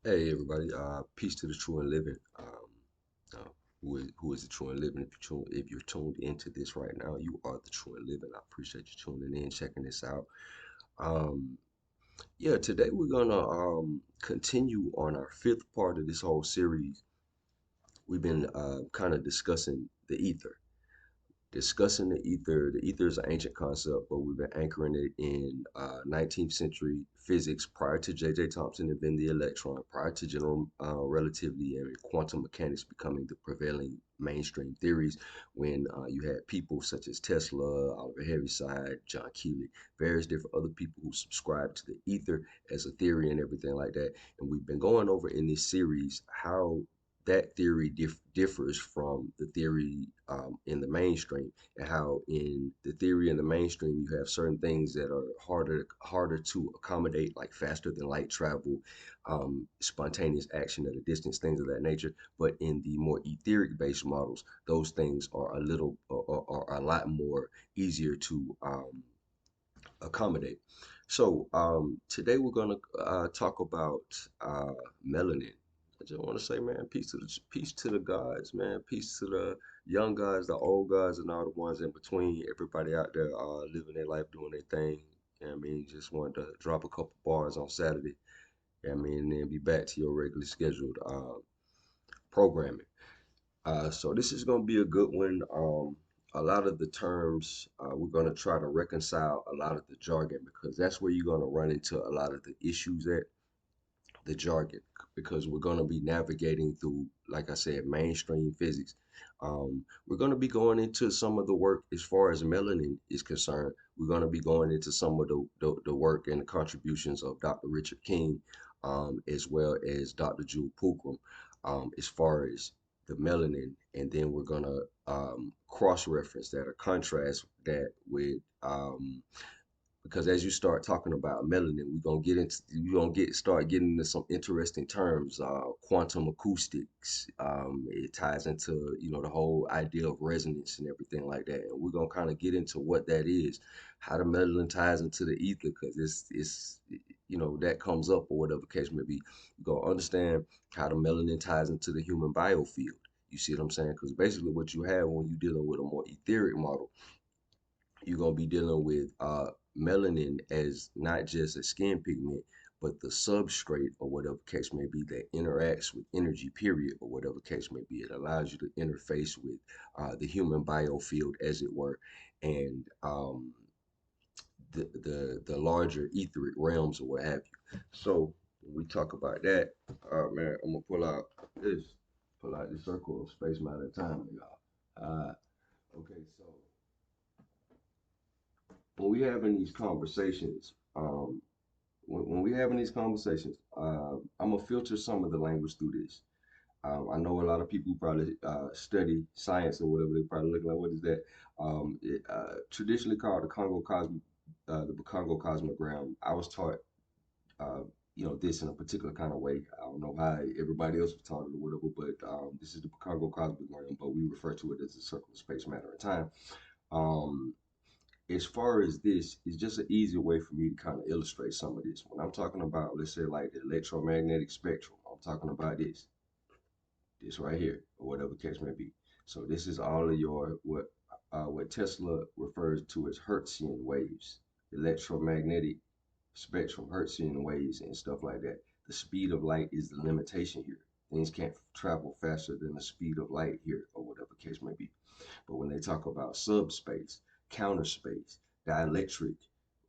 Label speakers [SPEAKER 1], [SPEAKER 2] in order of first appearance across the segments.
[SPEAKER 1] Hey everybody, peace to the true and living. Who is the true and living? If you're tuned into this right now, you are the true and living. I appreciate you tuning in, checking this out. Um, yeah, today we're gonna continue on our fifth part of this whole series. We've been kind of discussing the ether, discussing the ether. The ether is an ancient concept, but we've been anchoring it in 19th century physics prior to J.J. Thomson inventing the electron, prior to general relativity and quantum mechanics becoming the prevailing mainstream theories. When you had people such as Tesla, Oliver Heaviside, John Keely, various different other people who subscribed to the ether as a theory and everything like that. And we've been going over in this series how that theory differs from the theory in the mainstream, and how in the theory in the mainstream you have certain things that are harder to accommodate, like faster than light travel, spontaneous action at a distance, things of that nature. But in the more etheric based models, those things are are a lot more easier to accommodate. So today we're gonna talk about melanin. I just want to say, man, peace to the gods, man, peace to the young guys, the old guys, and all the ones in between. Everybody out there living their life, doing their thing. You know what I mean, just wanted to drop a couple bars on Saturday. You know what I mean, and then be back to your regularly scheduled programming. So this is going to be a good one. A lot of the terms, we're going to try to reconcile a lot of the jargon, because that's where you're going to run into a lot of the issues at the jargon, because we're going to be navigating through, like I said, mainstream physics. We're going to be going into some of the work as far as melanin is concerned. We're going to be going into some of the work and the contributions of Dr. Richard King, as well as Dr. Jewel Pookrum, as far as the melanin. And then we're going to cross-reference that or contrast that with because as you start talking about melanin, we're gonna get start getting into some interesting terms. Quantum acoustics. It ties into the whole idea of resonance and everything like that, and we're gonna kind of get into what that is, how the melanin ties into the ether, because it's that comes up, or whatever case may be. We're gonna understand how the melanin ties into the human biofield. You see what I'm saying? Because basically, what you have when you're dealing with a more etheric model, you're going to be dealing with melanin as not just a skin pigment, but the substrate, or whatever case may be, that interacts with energy, period, or whatever case may be. It allows you to interface with the human biofield, as it were, and the larger etheric realms, or what have you. So when we talk about that, man, I'm gonna this, pull out this circle of space, matter, and time, y'all. Okay, so when we having these conversations, when we having these conversations, I'm gonna filter some of the language through this. I know a lot of people who probably study science or whatever. They probably looking like, what is that? Traditionally called the Congo cosmogram. I was taught, uh, this in a particular kind of way. I don't know how everybody else was taught it or whatever, but this is the Congo cosmogram, but we refer to it as the circle of space, matter, and time. Um, as far as this, it's just an easier way for me to kind of illustrate some of this. When I'm talking about, let's say, like the electromagnetic spectrum, I'm talking about this right here, or whatever case may be. So this is all of your what Tesla refers to as Hertzian waves, electromagnetic spectrum, Hertzian waves, and stuff like that. The speed of light is the limitation here. Things can't travel faster than the speed of light here, or whatever case may be. But when they talk about subspace, counter space, dielectric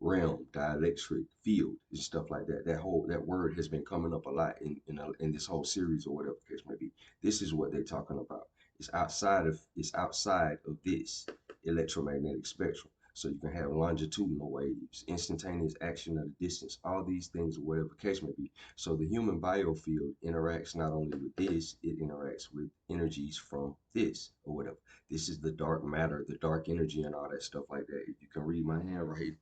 [SPEAKER 1] realm, dielectric field, and stuff like that, that word has been coming up a lot in this whole series, or whatever case may be. This is what they're talking about. It's outside of this electromagnetic spectrum. So you can have longitudinal waves, instantaneous action at a distance, all these things, or whatever case may be. So the human biofield interacts not only with this, it interacts with energies from this, or whatever. This is the dark matter, the dark energy, and all that stuff like that. If you can read my handwriting,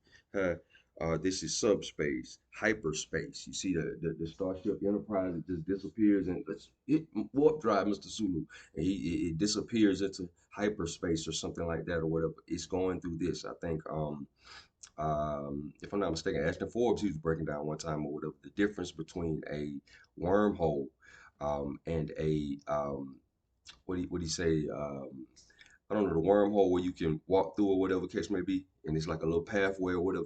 [SPEAKER 1] this is subspace, hyperspace. You see the Starship Enterprise, it just disappears, and it warp drive, Mr. Sulu, and it disappears into hyperspace or something like that, or whatever. It's going through this. I think If I'm not mistaken, Ashton Forbes, he was breaking down one time or whatever the difference between a wormhole and a what do you say? I don't know, the wormhole where you can walk through or whatever case may be, and it's like a little pathway or whatever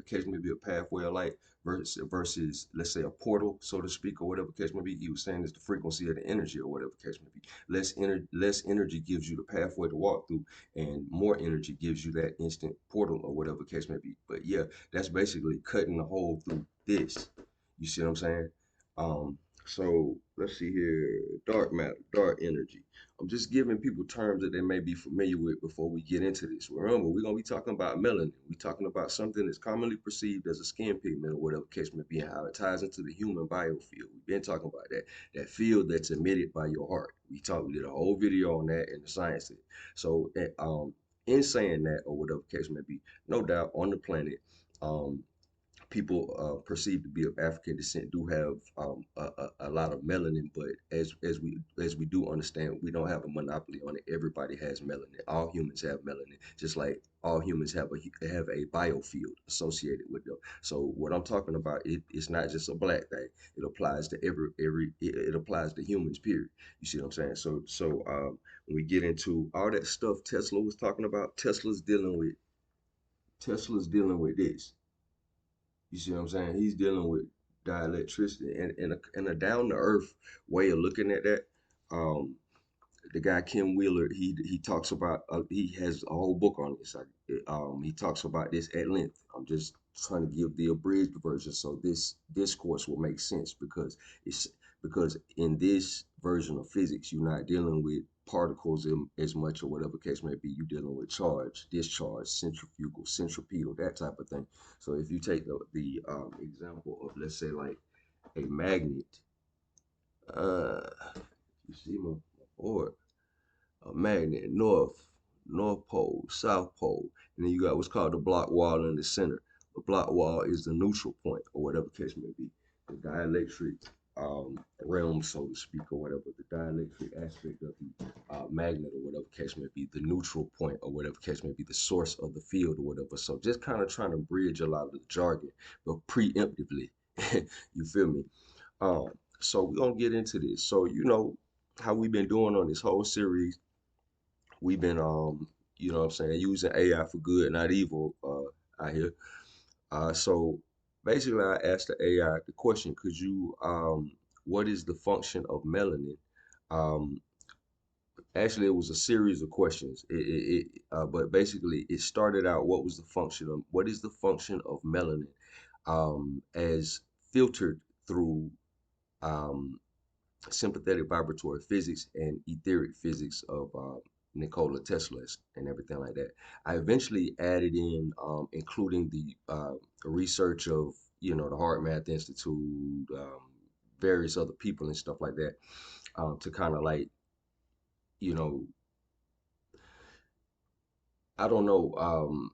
[SPEAKER 1] case may be, a pathway of light versus let's say a portal, so to speak, or whatever case may be. He was saying it's the frequency of the energy or whatever case may be. Less energy gives you the pathway to walk through, and more energy gives you that instant portal or whatever case may be. But yeah, that's basically cutting the hole through this. You see what I'm saying? Um, so let's see here, dark matter, dark energy. I'm just giving people terms that they may be familiar with before we get into this. Remember, we're gonna be talking about melanin. We're talking about something that's commonly perceived as a skin pigment or whatever case may be, and how it ties into the human biofield. We've been talking about that field that's emitted by your heart. We did a whole video on that and the science of it. So, in saying that or whatever case may be, no doubt on the planet, um, people perceived to be of African descent do have a lot of melanin, but as we do understand, we don't have a monopoly on it. Everybody has melanin. All humans have melanin, just like all humans have a biofield associated with them. So what I'm talking about, it's not just a black thing. It applies to it applies to humans. Period. You see what I'm saying? So when we get into all that stuff Tesla was talking about, Tesla's dealing with this. You see what I'm saying? He's dealing with dielectricity and in a down to earth way of looking at that. Um, the guy Kim Wheeler, he talks about he has a whole book on this. He talks about this at length. I'm just trying to give the abridged version so this discourse will make sense it's because in this version of physics, you're not dealing with particles as much or whatever case may be. You're dealing with charge, discharge, centrifugal, centripetal, that type of thing. So if you take the example of let's say like a magnet, uh, you see my board, a magnet, north pole, south pole, and then you got what's called the block wall in the center. The block wall is the neutral point, or whatever case may be. The dielectric realm, so to speak, or whatever, the dielectric aspect of the magnet, or whatever case may be, the neutral point, or whatever case may be, the source of the field, or whatever. So just kind of trying to bridge a lot of the jargon, but preemptively. You feel me? Um, so we're gonna get into this. So how we've been doing on this whole series, we've been you know what I'm saying, using AI for good, not evil, out here. So basically I asked the AI the question, could you what is the function of melanin? Um Actually it was a series of questions. But basically it started out, what is the function of melanin as filtered through um sympathetic vibratory physics and etheric physics of Nikola Tesla and everything like that. I eventually added in, including the research of, the Heart Math Institute, various other people and stuff like that, to kind of like, you know, I don't know,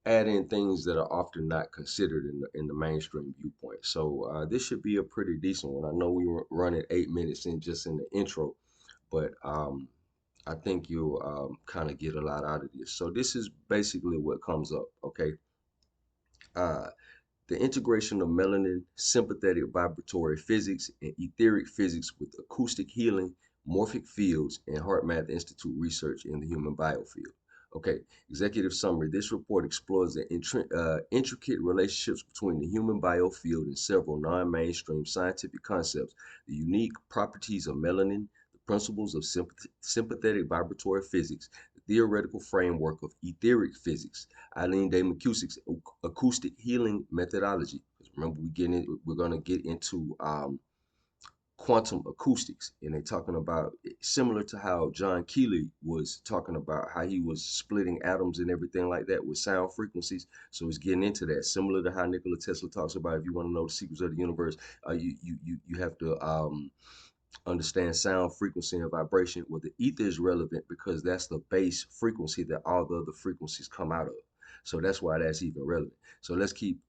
[SPEAKER 1] add in things that are often not considered in the mainstream viewpoint. So this should be a pretty decent one. I know we were running 8 minutes in just in the intro, but I think you'll kind of get a lot out of this. So this is basically what comes up, okay? Uh, the integration of melanin, sympathetic vibratory physics, and etheric physics with acoustic healing, morphic fields, and Heart Math Institute research in the human biofield. Okay, executive summary. This report explores the intricate relationships between the human biofield and several non-mainstream scientific concepts, the unique properties of melanin, the principles of sympathetic vibratory physics, the theoretical framework of etheric physics, Eileen Day McKusick's acoustic healing methodology. Remember, we're gonna get into quantum acoustics, and they're talking about similar to how John Keely was talking about how he was splitting atoms and everything like that with sound frequencies. So it's getting into that, similar to how Nikola Tesla talks about if you want to know the secrets of the universe, you have to understand sound frequency and vibration. Well, the ether is relevant because that's the base frequency that all the other frequencies come out of. So that's why that's even relevant. So let's keep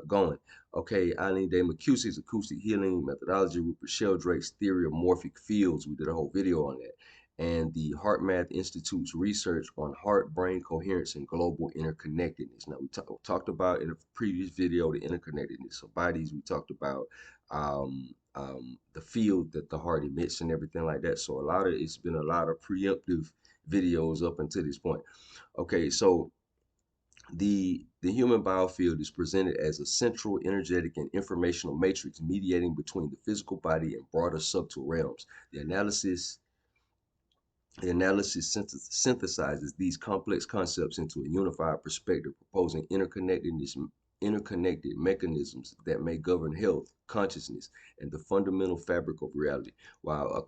[SPEAKER 1] going. Okay, Eileen Day McKusick's acoustic healing methodology, Rupert Sheldrake's theory of morphic fields. We did a whole video on that. and the HeartMath Institute's research on heart-brain coherence and global interconnectedness. Now, we talked about in a previous video the interconnectedness of bodies. We talked about the field that the heart emits and everything like that. So it's been a lot of preemptive videos up until this point. Okay, so the human biofield is presented as a central energetic and informational matrix mediating between the physical body and broader subtle realms. The analysis synthesizes these complex concepts into a unified perspective, proposing interconnected mechanisms that may govern health, consciousness, and the fundamental fabric of reality, while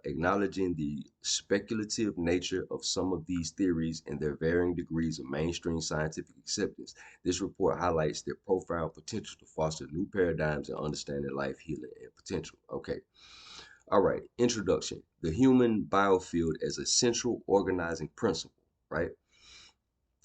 [SPEAKER 1] acknowledging the speculative nature of some of these theories and their varying degrees of mainstream scientific acceptance. This report highlights their profound potential to foster new paradigms in understanding life, healing, and potential. Okay. All right, introduction. The human biofield as a central organizing principle, right?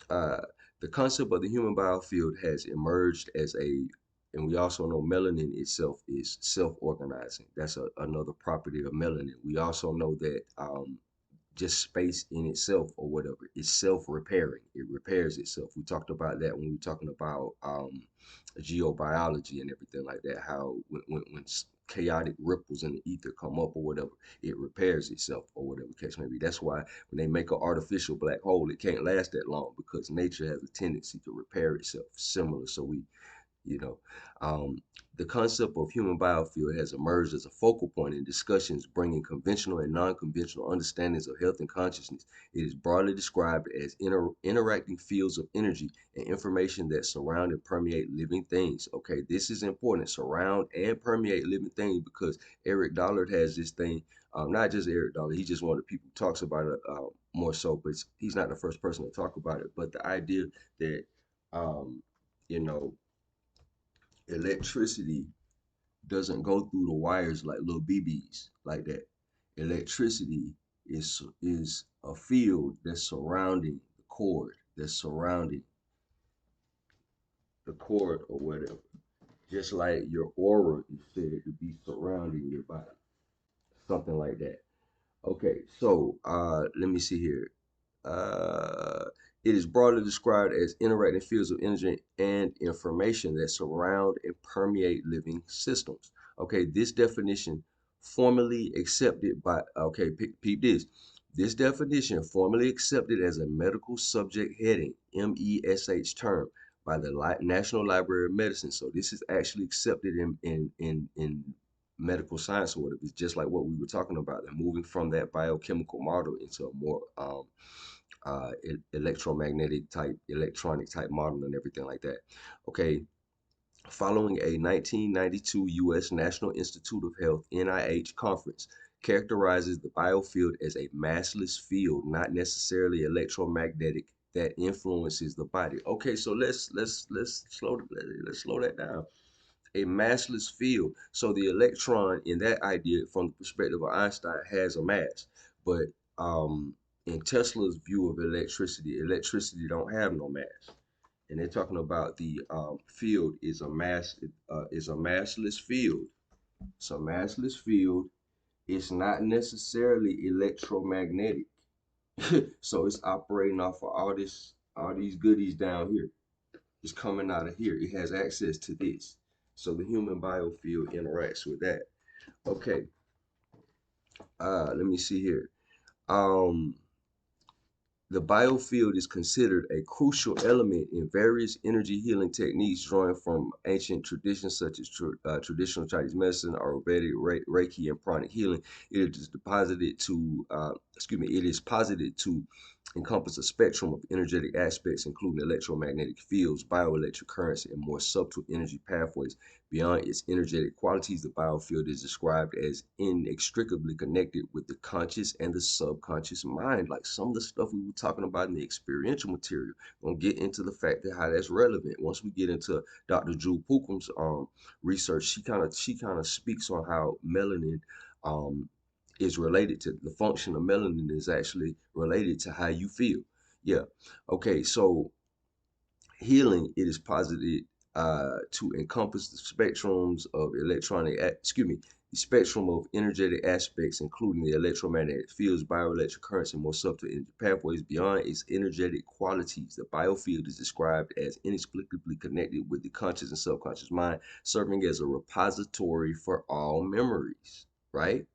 [SPEAKER 1] Uh, the concept of the human biofield has emerged and we also know melanin itself is self-organizing. That's another property of melanin. We also know that just space in itself or whatever is self-repairing. It repairs itself. We talked about that when we were talking about geobiology and everything like that, how when chaotic ripples in the ether come up or whatever, it repairs itself or whatever the case may be. That's why when they make an artificial black hole, it can't last that long because nature has a tendency to repair itself. Similar, so you know, um, the concept of human biofield has emerged as a focal point in discussions bringing conventional and non-conventional understandings of health and consciousness. It is broadly described as interacting fields of energy and information that surround and permeate living things. Okay, this is important. Surround and permeate living things because Eric Dollard has this thing. Not just Eric Dollard. He's just one of the people who talks about it more so, but he's not the first person to talk about it. But the idea that um, you know electricity doesn't go through the wires like little BBs like that. Electricity is a field that's surrounding the cord, that's surrounding the cord or whatever. Just like your aura is said to be surrounding your body, something like that. Okay, so let me see here. Uh, it is broadly described as interacting fields of energy and information that surround and permeate living systems. Okay, this definition formally accepted by, okay, peep this. This definition formally accepted as a medical subject heading, MESH term, by the National Library of Medicine. So this is actually accepted in medical science or whatever. It's just like what we were talking about. They're moving from that biochemical model into a more electromagnetic type, electronic type model and everything like that. Okay. Following a 1992 U.S. National Institute of Health (NIH) conference, characterizes the biofield as a massless field, not necessarily electromagnetic, that influences the body. Okay, so let's slow that down. A massless field. So the electron in that idea, from the perspective of Einstein, has a mass. But in Tesla's view of electricity, electricity don't have no mass. And they're talking about the field is a massless field. It's a massless field. It's not necessarily electromagnetic. So it's operating off of all these goodies down here. It's coming out of here. It has access to this. So the human biofield interacts with that. Okay. Let me see here. Um, The biofield is considered a crucial element in various energy healing techniques drawing from ancient traditions such as traditional Chinese medicine, Ayurvedic, Reiki, and pranic healing. It is posited to encompass a spectrum of energetic aspects, including electromagnetic fields, bioelectric currents, and more subtle energy pathways. Beyond its energetic qualities, the biofield is described as inextricably connected with the conscious and the subconscious mind. Like some of the stuff we were talking about in the experiential material. We'll get into the fact that how that's relevant. Once we get into Dr. Drew Pookrum's research, she kind of speaks on how melanin is related to the function of melanin is actually related to how you feel. Yeah. Okay. So healing, it is posited to encompass the spectrums of The spectrum of energetic aspects, including the electromagnetic fields, bioelectric currents, and more subtle energy pathways beyond its energetic qualities. The biofield is described as inexplicably connected with the conscious and subconscious mind, serving as a repository for all memories, right?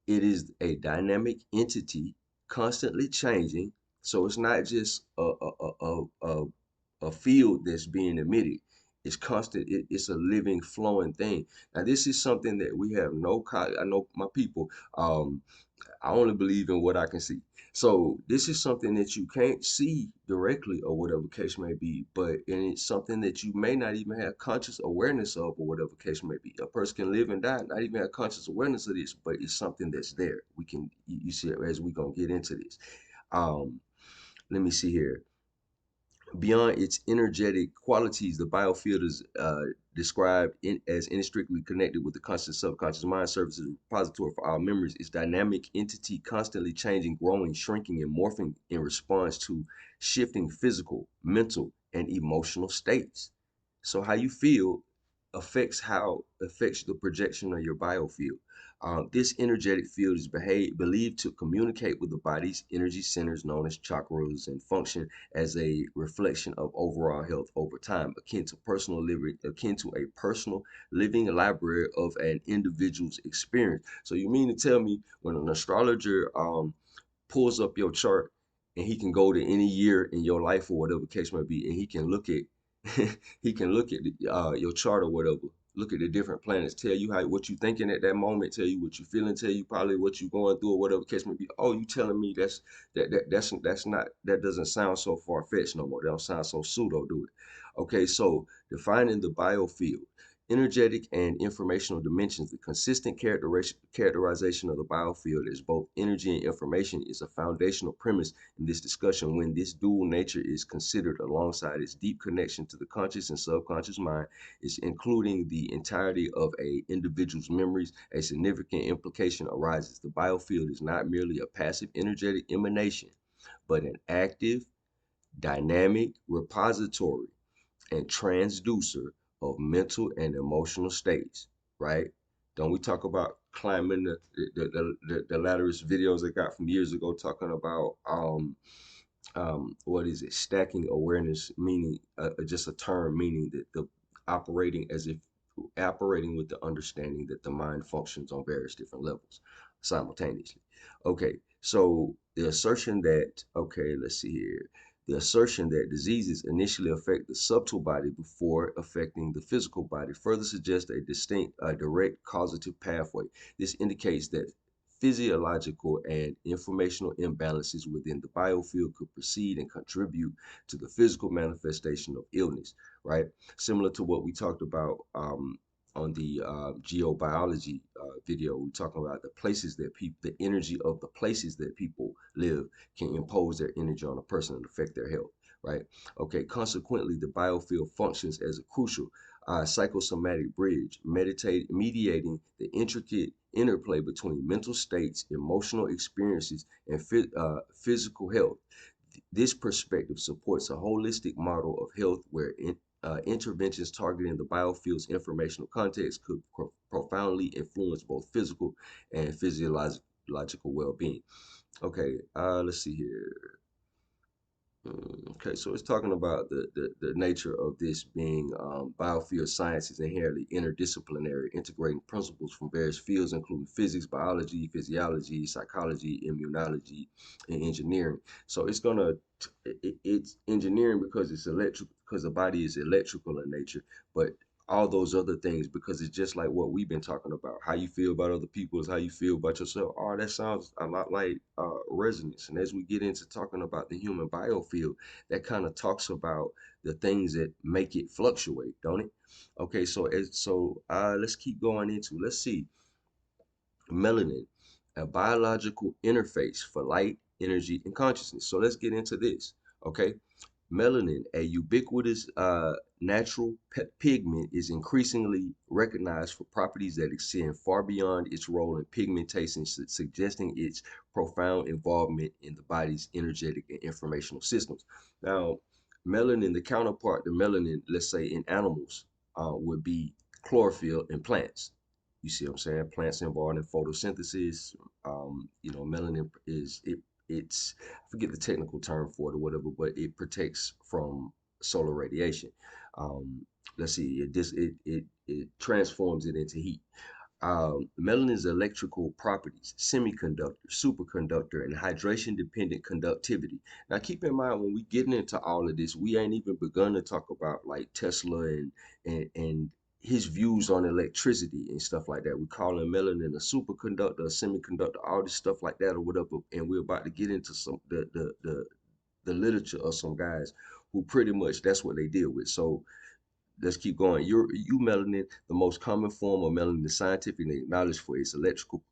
[SPEAKER 1] It is a dynamic entity, constantly changing. So it's not just a field that's being emitted. It's constant. It's a living, flowing thing. Now, this is something that we have no. I know my people. I only believe in what I can see. So this is something that you can't see directly or whatever case may be, but and it's something that you may not even have conscious awareness of or whatever case may be. A person can live and die, not even have conscious awareness of this, but it's something that's there. We can you see it as we gonna get into this. Um, Let me see here. Beyond its energetic qualities, the biofield is described as inextricably connected with the conscious subconscious mind, serves as a repository for our memories. Its dynamic entity, constantly changing, growing, shrinking, and morphing in response to shifting physical, mental, and emotional states. So how you feel affects the projection of your biofield. This energetic field is believed to communicate with the body's energy centers known as chakras and function as a reflection of overall health over time, akin to a personal living library of an individual's experience. So you mean to tell me when an astrologer pulls up your chart and he can go to any year in your life or whatever case may be, and he can look at he can look at your chart or whatever, look at the different planets, tell you how what you thinking at that moment, tell you what you feeling, tell you probably what you going through or whatever case may be. Oh, you telling me that's not that doesn't sound so far fetched no more. That don't sound so pseudo, do it? Okay, so defining the biofield. Energetic and informational dimensions. The consistent characterization of the biofield as both energy and information is a foundational premise in this discussion when this dual nature is considered alongside its deep connection to the conscious and subconscious mind, is including the entirety of a individual's memories. A significant implication arises. The biofield is not merely a passive energetic emanation, but an active, dynamic repository and transducer of mental and emotional states, right? Don't we talk about climbing the lattice videos I got from years ago talking about what is it, stacking awareness, meaning just a term meaning that the operating as if operating with the understanding that the mind functions on various different levels simultaneously. Okay, so the assertion that, okay, let's see here. The assertion that diseases initially affect the subtle body before affecting the physical body further suggests a distinct, direct causative pathway. This indicates that physiological and informational imbalances within the biofield could precede and contribute to the physical manifestation of illness, right? Similar to what we talked about on the geobiology video. We talking about the places that people, the energy of the places that people live can impose their energy on a person and affect their health, right? Okay, consequently, the biofield functions as a crucial psychosomatic bridge, mediating the intricate interplay between mental states, emotional experiences, and physical health. This perspective supports a holistic model of health where interventions targeting the biofield's informational context could profoundly influence both physical and physiological well-being. Okay, let's see here. Okay, so it's talking about the nature of this being biofield science is inherently interdisciplinary, integrating principles from various fields, including physics, biology, physiology, psychology, immunology, and engineering. So it's engineering because it's electric, because the body is electrical in nature, but all those other things because it's just like what we've been talking about. How you feel about other people is how you feel about yourself. Oh, that sounds a lot like resonance. And as we get into talking about the human biofield, that kind of talks about the things that make it fluctuate, don't it? Okay, so let's keep going into. Let's see, melanin, a biological interface for light, energy, and consciousness. So let's get into this. Okay, melanin, a ubiquitous natural pigment, is increasingly recognized for properties that extend far beyond its role in pigmentation, suggesting its profound involvement in the body's energetic and informational systems. Now, melanin, the counterpart to melanin, let's say in animals, would be chlorophyll in plants. You see what I'm saying? Plants involved in photosynthesis. Melanin it's I forget the technical term for it or whatever, but it protects from solar radiation. Um, let's see, it transforms it into heat. Melanin's electrical properties, semiconductor, superconductor, and hydration dependent conductivity. Now, keep in mind when we getting into all of this, we ain't even begun to talk about like Tesla and his views on electricity and stuff like that. We calling melanin a superconductor, a semiconductor, all this stuff like that or whatever. And we're about to get into some the literature of some guys who pretty much that's what they deal with. So let's keep going. Melanin, the most common form of melanin, is scientifically acknowledged for its electrical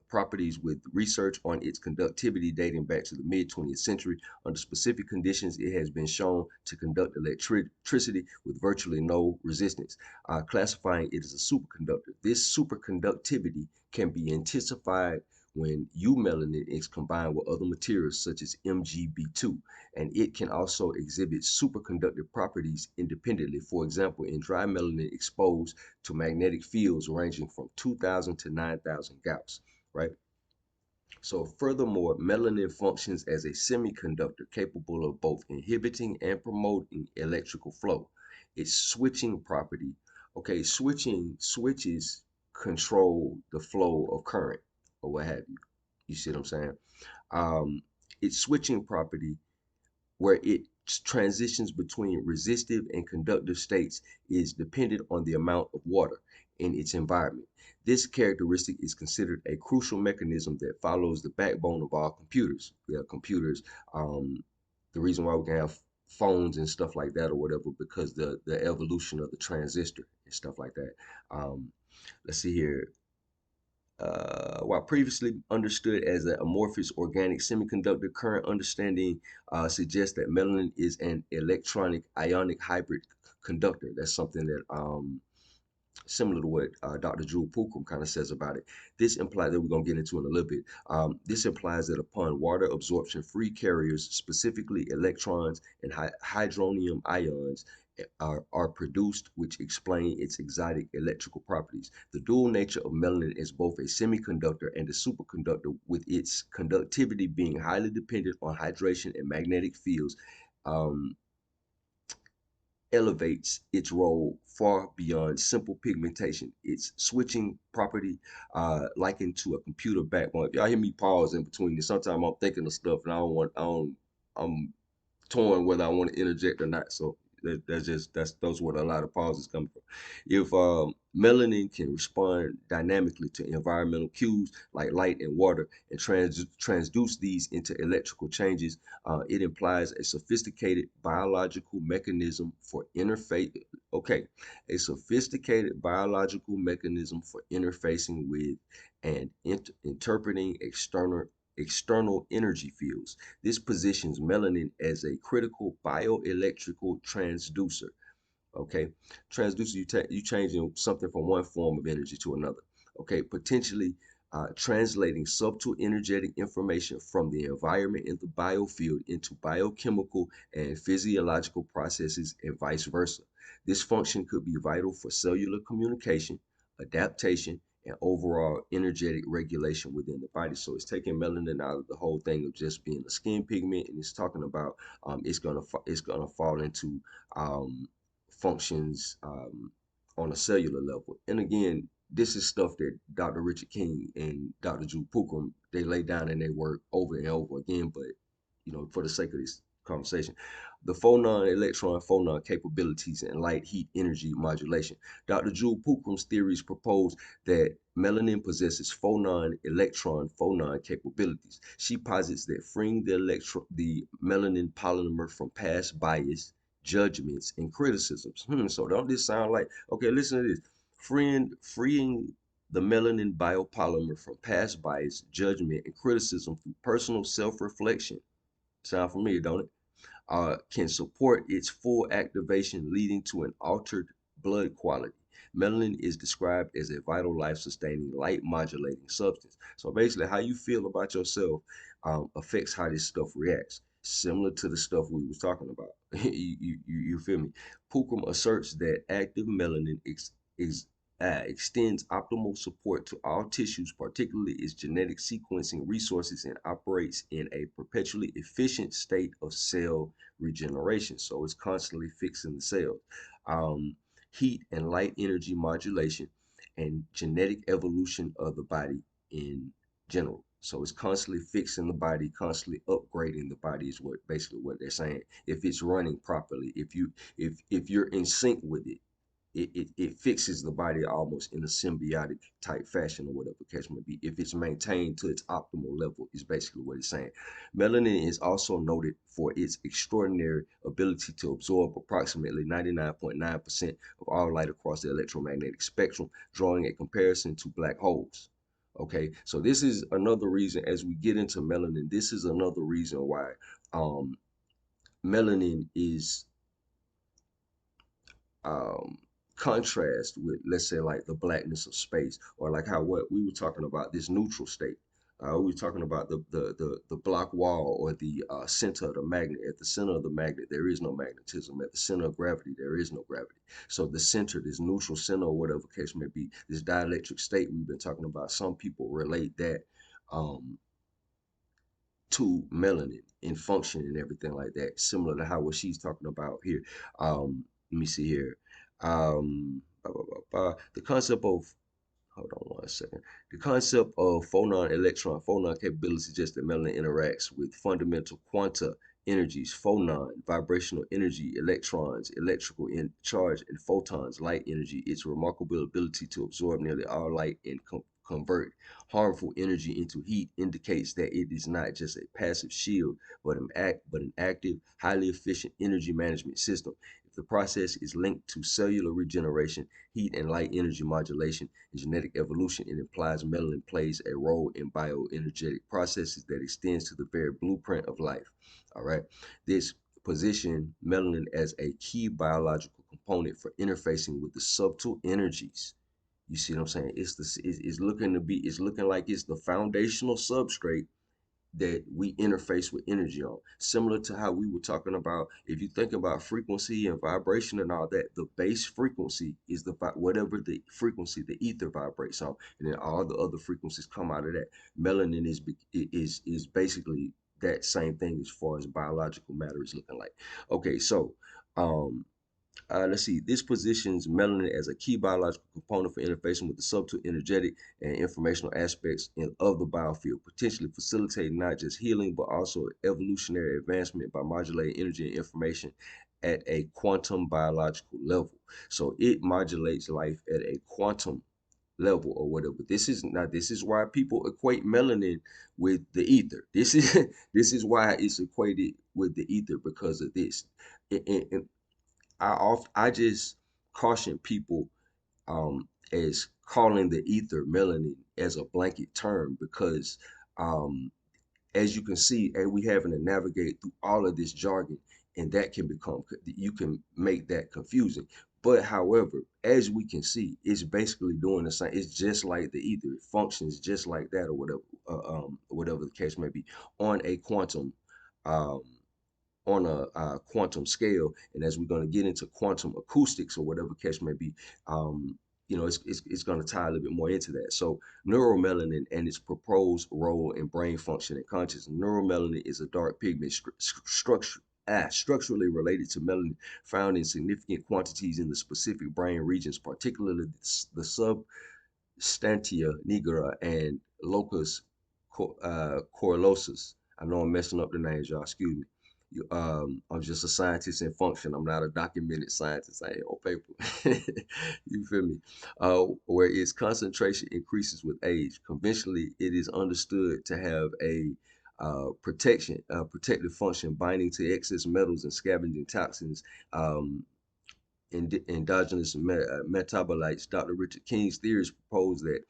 [SPEAKER 1] properties, with research on its conductivity dating back to the mid 20th century. Under specific conditions, it has been shown to conduct electricity with virtually no resistance, classifying it as a superconductor. This superconductivity can be intensified when melanin is combined with other materials such as MgB2, and it can also exhibit superconductive properties independently. For example, in dry melanin exposed to magnetic fields ranging from 2,000 to 9,000 Gauss, right? So furthermore, melanin functions as a semiconductor capable of both inhibiting and promoting electrical flow. Its switching property, okay, switches control the flow of current or what have you. You see what I'm saying? Um, its switching property where it transitions between resistive and conductive states is dependent on the amount of water in its environment. This characteristic is considered a crucial mechanism that follows the backbone of all computers. We have computers. The reason why we can have phones and stuff like that or whatever, because the evolution of the transistor and stuff like that. Um, let's see here. While previously understood as an amorphous organic semiconductor, current understanding suggests that melanin is an electronic ionic hybrid conductor. That's something that similar to what Dr. Drew Pookrum kind of says about it. This implies that we're going to get into in a little bit. This implies that upon water absorption, free carriers, specifically electrons and hydronium ions, are produced, which explain its exotic electrical properties. The dual nature of melanin as both a semiconductor and a superconductor, with its conductivity being highly dependent on hydration and magnetic fields, um, elevates its role far beyond simple pigmentation. Its switching property, likened to a computer backbone. If y'all hear me pause in between this, sometimes I'm thinking of stuff and I'm torn whether I want to interject or not. So that's those where a lot of pauses come from. If melanin can respond dynamically to environmental cues like light and water and transduce these into electrical changes, it implies a sophisticated biological mechanism for interface. Okay, a sophisticated biological mechanism for interfacing with and interpreting external energy fields. This positions melanin as a critical bioelectrical transducer. Okay, transducer, you changing something from one form of energy to another. Okay, potentially translating subtle energetic information from the environment in the biofield into biochemical and physiological processes and vice versa. This function could be vital for cellular communication, adaptation, and overall energetic regulation within the body. So it's taking melanin out of the whole thing of just being a skin pigment, and it's talking about it's gonna fall into functions on a cellular level. And again, this is stuff that Dr. Richard King and Dr. Drew Pookrum, they lay down in their work over and over again. But for the sake of this conversation, the phonon electron phonon capabilities and light heat energy modulation. Dr. Drew Pookrum's theories propose that melanin possesses phonon electron phonon capabilities. She posits that freeing the melanin polymer from past bias, judgments, and criticisms. So don't this sound like, okay, listen to this. Freeing the melanin biopolymer from past bias, judgment, and criticism through personal self-reflection. Sound familiar, don't it? Can support its full activation, leading to an altered blood quality. Melanin is described as a vital life sustaining light modulating substance. So basically, how you feel about yourself affects how this stuff reacts. Similar to the stuff we was talking about. You feel me? Pookrum asserts that active melanin is extends optimal support to all tissues, particularly its genetic sequencing resources, and operates in a perpetually efficient state of cell regeneration. So it's constantly fixing the cells. Heat and light energy modulation and genetic evolution of the body in general. So it's constantly fixing the body, constantly upgrading the body is what basically what they're saying. If it's running properly, if you're in sync with it, it fixes the body almost in a symbiotic type fashion or whatever the case may be. If it's maintained to its optimal level, is basically what it's saying. Melanin is also noted for its extraordinary ability to absorb approximately 99.9% of all light across the electromagnetic spectrum, drawing a comparison to black holes. Okay, so this is another reason as we get into melanin, this is another reason why um, melanin is um, contrast with, let's say, like the blackness of space, or like how what we were talking about, this neutral state. We were talking about the block wall or the center of the magnet. At the center of the magnet, there is no magnetism. At the center of gravity, there is no gravity. So the center, this neutral center, or whatever case may be, this dielectric state we've been talking about, some people relate that um, to melanin in function and everything like that, similar to how what she's talking about here. Let me see here. The concept of hold on one second. The concept of phonon capability suggests that melanin interacts with fundamental quanta energies, phonon, vibrational energy, electrons, electrical charge, and photons, light energy. Its remarkable ability to absorb nearly all light and convert harmful energy into heat indicates that it is not just a passive shield, but an active, highly efficient energy management system. If the process is linked to cellular regeneration, heat and light energy modulation, and genetic evolution, it implies melanin plays a role in bioenergetic processes that extends to the very blueprint of life. All right. This position melanin as a key biological component for interfacing with the subtle energies. You see what I'm saying? It's looking to be, it's looking like it's the foundational substrate that we interface with energy on. Similar to how we were talking about, if you think about frequency and vibration and all that, the base frequency is whatever the frequency the ether vibrates on, and then all the other frequencies come out of that. Melanin is basically that same thing as far as biological matter is looking like. Okay, so um let's see, this positions melanin as a key biological component for interfacing with the subtle energetic and informational aspects of the biofield, potentially facilitating not just healing, but also evolutionary advancement by modulating energy and information at a quantum biological level. So it modulates life at a quantum level or whatever. This is why people equate melanin with the ether. This is this is why it's equated with the ether because of this. And I just caution people as calling the ether melanin as a blanket term because as you can see, and we having to navigate through all of this jargon, and that can become you can make that confusing. But however, as we can see, it's basically doing the same. It's just like the ether. It functions just like that, or whatever the case may be, on a um, quantum scale. And as we're going to get into quantum acoustics or whatever case may be, it's going to tie a little bit more into that. So neuromelanin and its proposed role in brain function and consciousness. Neuromelanin is a dark pigment structurally related to melanin, found in significant quantities in the specific brain regions, particularly the substantia nigra and locus coeruleus. I know I'm messing up the names, y'all. Excuse me. I'm just a scientist in function. I'm not a documented scientist. I ain't on paper. You feel me? Where its concentration increases with age. Conventionally, it is understood to have a protective function, binding to excess metals and scavenging toxins. Endogenous metabolites. Dr. Richard King's theories propose that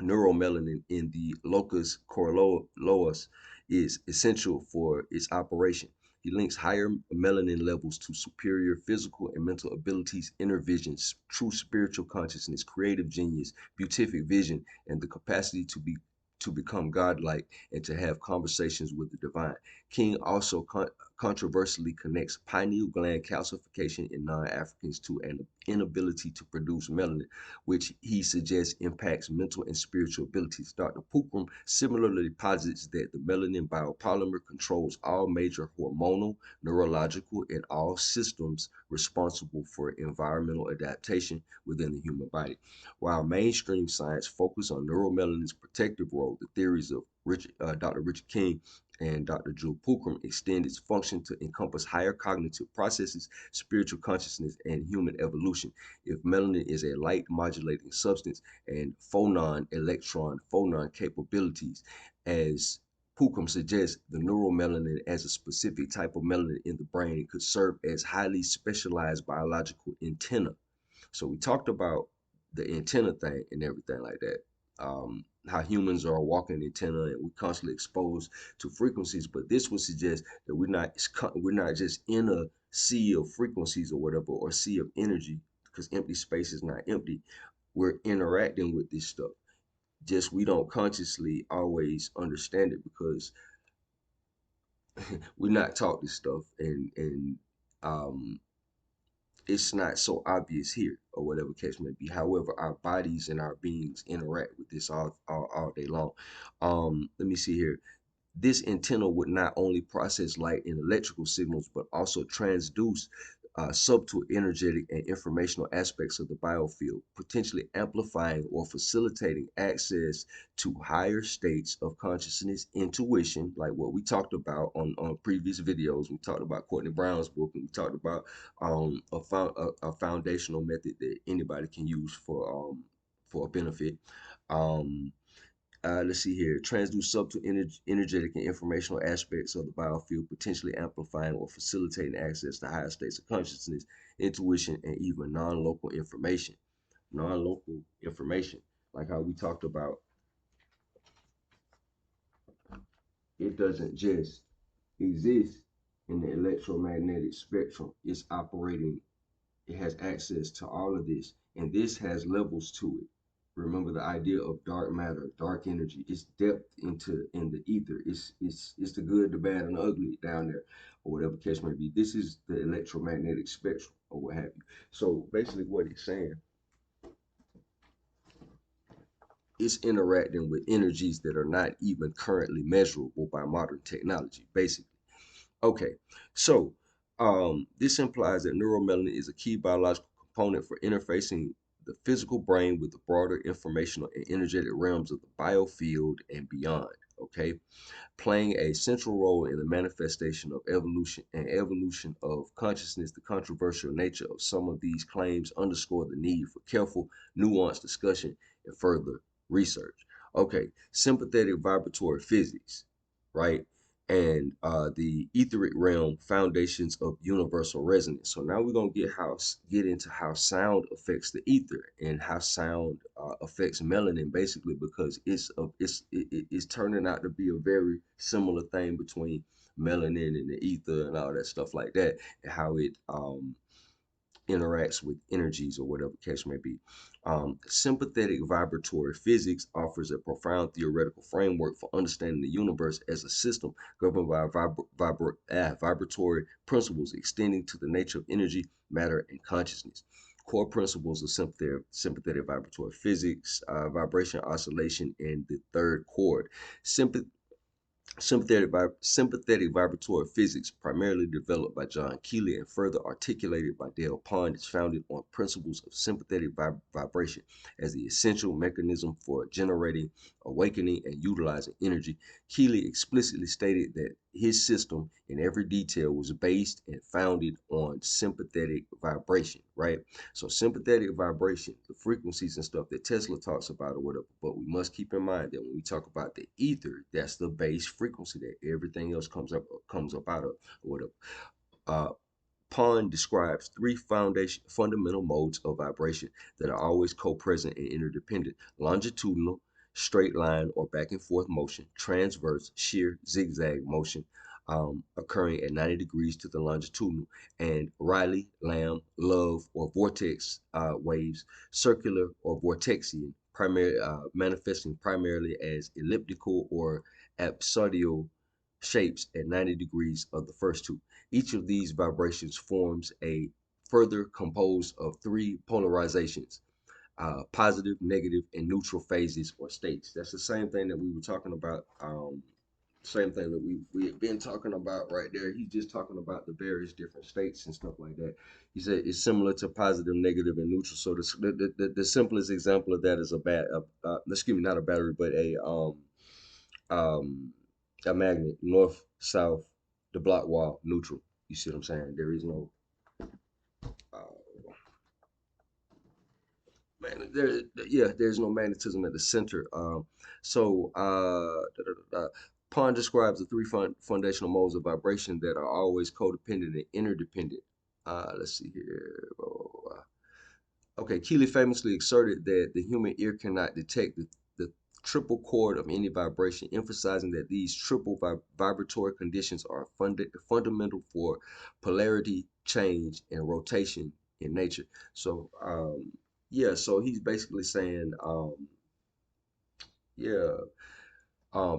[SPEAKER 1] neuromelanin in the locus coeruleus is essential for its operation. He links higher melanin levels to superior physical and mental abilities, inner vision, true spiritual consciousness, creative genius, beatific vision, and the capacity to become godlike and to have conversations with the divine. King also controversially connects pineal gland calcification in non-Africans to an inability to produce melanin, which he suggests impacts mental and spiritual abilities. Dr. Pookrum similarly posits that the melanin biopolymer controls all major hormonal, neurological, and all systems responsible for environmental adaptation within the human body. While mainstream science focuses on neuromelanin's protective role, the theories of Dr. Richard King and Dr. Jewel Pookrum extend its function to encompass higher cognitive processes, spiritual consciousness, and human evolution. If melanin is a light modulating substance and phonon capabilities, as Pookrum suggests, the neuromelanin as a specific type of melanin in the brain could serve as highly specialized biological antenna. So we talked about the antenna thing and everything like that. How humans are a walking antenna and we're constantly exposed to frequencies, but this would suggest that we're not just in a sea of frequencies or whatever, or sea of energy, because empty space is not empty. We're interacting with this stuff. Just we don't consciously always understand it because we're not taught this stuff, and um it's not so obvious here or whatever case may be. However, our bodies and our beings interact with this all day long. Let me see here. This antenna would not only process light and electrical signals, but also transduce subtle energetic and informational aspects of the biofield, potentially amplifying or facilitating access to higher states of consciousness, intuition, like what we talked about on previous videos. We talked about Courtney Brown's book, and we talked about a foundational method that anybody can use for a benefit. Um, let's see here. Transduce subtle energetic and informational aspects of the biofield, potentially amplifying or facilitating access to higher states of consciousness, intuition, and even non-local information. Non-local information, like how we talked about, it doesn't just exist in the electromagnetic spectrum. It's operating, it has access to all of this, and this has levels to it. Remember the idea of dark matter, dark energy. It's depth in the ether. It's the good, the bad, and the ugly down there, or whatever case may be. This is the electromagnetic spectrum, or what have you. So basically, what it's saying, it's interacting with energies that are not even currently measurable by modern technology. Basically. Okay, so this implies that neuromelanin is a key biological component for interfacing the physical brain with the broader informational and energetic realms of the biofield and beyond. Okay, playing a central role in the manifestation of evolution of consciousness. The controversial nature of some of these claims underscore the need for careful, nuanced discussion and further research. Okay, sympathetic vibratory physics, right? And the etheric realm, foundations of universal resonance. So now we're gonna get into how sound affects the ether and how sound affects melanin, basically, because it's turning out to be a very similar thing between melanin and the ether and all that stuff like that, and how it interacts with energies or whatever case may be. Sympathetic vibratory physics offers a profound theoretical framework for understanding the universe as a system governed by vibratory principles extending to the nature of energy, matter, and consciousness. Core principles of sympathetic vibratory physics, vibration oscillation, and the third chord. Sympathetic Sympathetic vibratory physics, primarily developed by John Keely and further articulated by Dale Pond, is founded on principles of sympathetic vibration as the essential mechanism for generating, awakening, and utilizing energy. Keely explicitly stated that his system in every detail was based and founded on sympathetic vibration, right? So sympathetic vibration, the frequencies and stuff that Tesla talks about or whatever, but we must keep in mind that when we talk about the ether, that's the base frequency that everything else comes up out of or whatever. Uh, Pond describes three fundamental modes of vibration that are always co-present and interdependent: longitudinal, straight line or back and forth motion; transverse, shear, zigzag motion, occurring at 90 degrees to the longitudinal; and Rayleigh, Lamb, Love, or vortex waves, circular or vortexian, manifesting primarily as elliptical or apsidial shapes at 90 degrees of the first two. Each of these vibrations forms a further composed of three polarizations, positive, negative, and neutral phases or states. That's the same thing that we were talking about. Same thing that we have been talking about right there. He's just talking about the various different states and stuff like that. He said it's similar to positive, negative, and neutral. So the simplest example of that is excuse me, not a battery, but um, a magnet, north, south, the block wall, neutral. You see what I'm saying? There is no uh, there's no magnetism at the center. Pond describes the three foundational modes of vibration that are always codependent and interdependent. Let's see here. Blah, blah, blah. Okay, Keely famously asserted that the human ear cannot detect the triple chord of any vibration, emphasizing that these triple vibratory conditions are fundamental for polarity, change, and rotation in nature. So, yeah, so he's basically saying, yeah,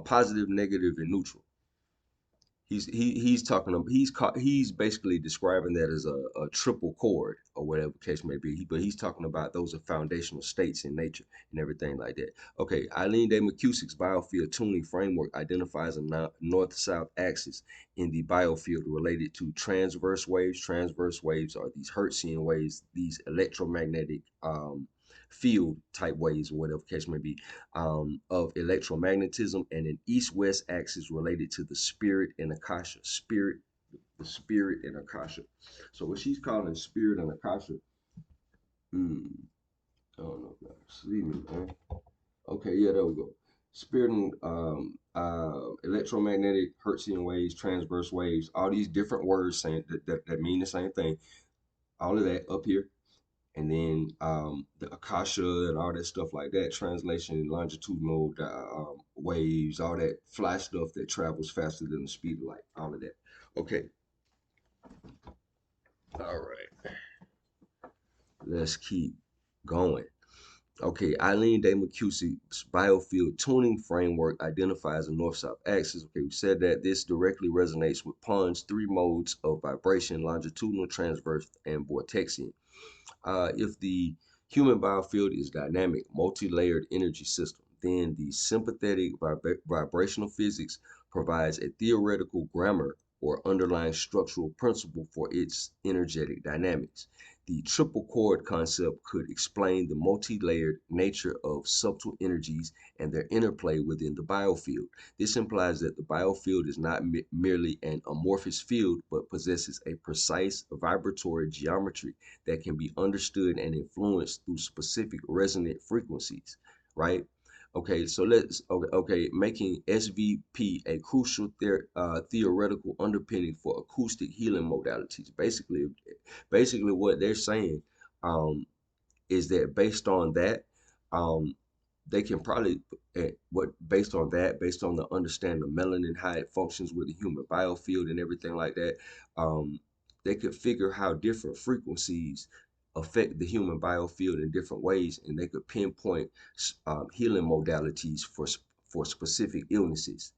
[SPEAKER 1] positive, negative, and neutral. He's talking about he's basically describing that as a triple chord or whatever the case may be. But he's talking about those are foundational states in nature and everything like that. Okay, Eileen Day McKusick's biofield tuning framework identifies a north-south axis in the biofield related to transverse waves. Transverse waves are these Hertzian waves, these electromagnetic field type waves or whatever the case may be, of electromagnetism, and an east-west axis related to the spirit and akasha. The spirit and akasha. So what she's calling spirit and akasha, I don't know, see me, man. Okay, yeah, there we go. Spirit and electromagnetic Hertzian waves, transverse waves, all these different words saying that mean the same thing. All of that up here, and then the akasha and all that stuff like that, translation, longitudinal waves, all that fly stuff that travels faster than the speed of light, all of that. Okay, all right, let's keep going. Okay, Eileen Day McKusick's biofield tuning framework identifies a north-south axis. Okay, we said that this directly resonates with Pond's three modes of vibration: longitudinal, transverse, and vortexian. If the human biofield is dynamic, multi-layered energy system, then the sympathetic vibrational physics provides a theoretical grammar or underlying structural principle for its energetic dynamics. The triple chord concept could explain the multi-layered nature of subtle energies and their interplay within the biofield. This implies that the biofield is not merely an amorphous field, but possesses a precise vibratory geometry that can be understood and influenced through specific resonant frequencies, right? Okay, so making SVP a crucial theoretical underpinning for acoustic healing modalities. Basically, what they're saying um, is that based on that, um, they can probably based on the understanding of melanin, how it functions with the human biofield and everything like that, um, they could figure how different frequencies affect the human biofield in different ways, and they could pinpoint healing modalities for specific illnesses,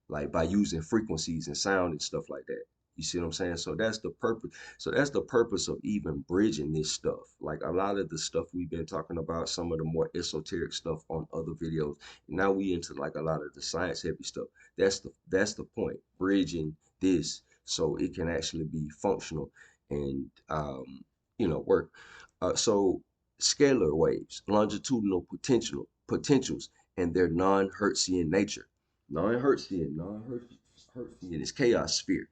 [SPEAKER 1] like by using frequencies and sound and stuff like that. You see what I'm saying? So that's the purpose. So that's the purpose of even bridging this stuff. Like a lot of the stuff we've been talking about, some of the more esoteric stuff on other videos. Now we into like a lot of the science heavy stuff. That's the point. Bridging this so it can actually be functional and work. So scalar waves, longitudinal potentials, and their non-Hertzian nature. Non-Hertzian is chaos sphere.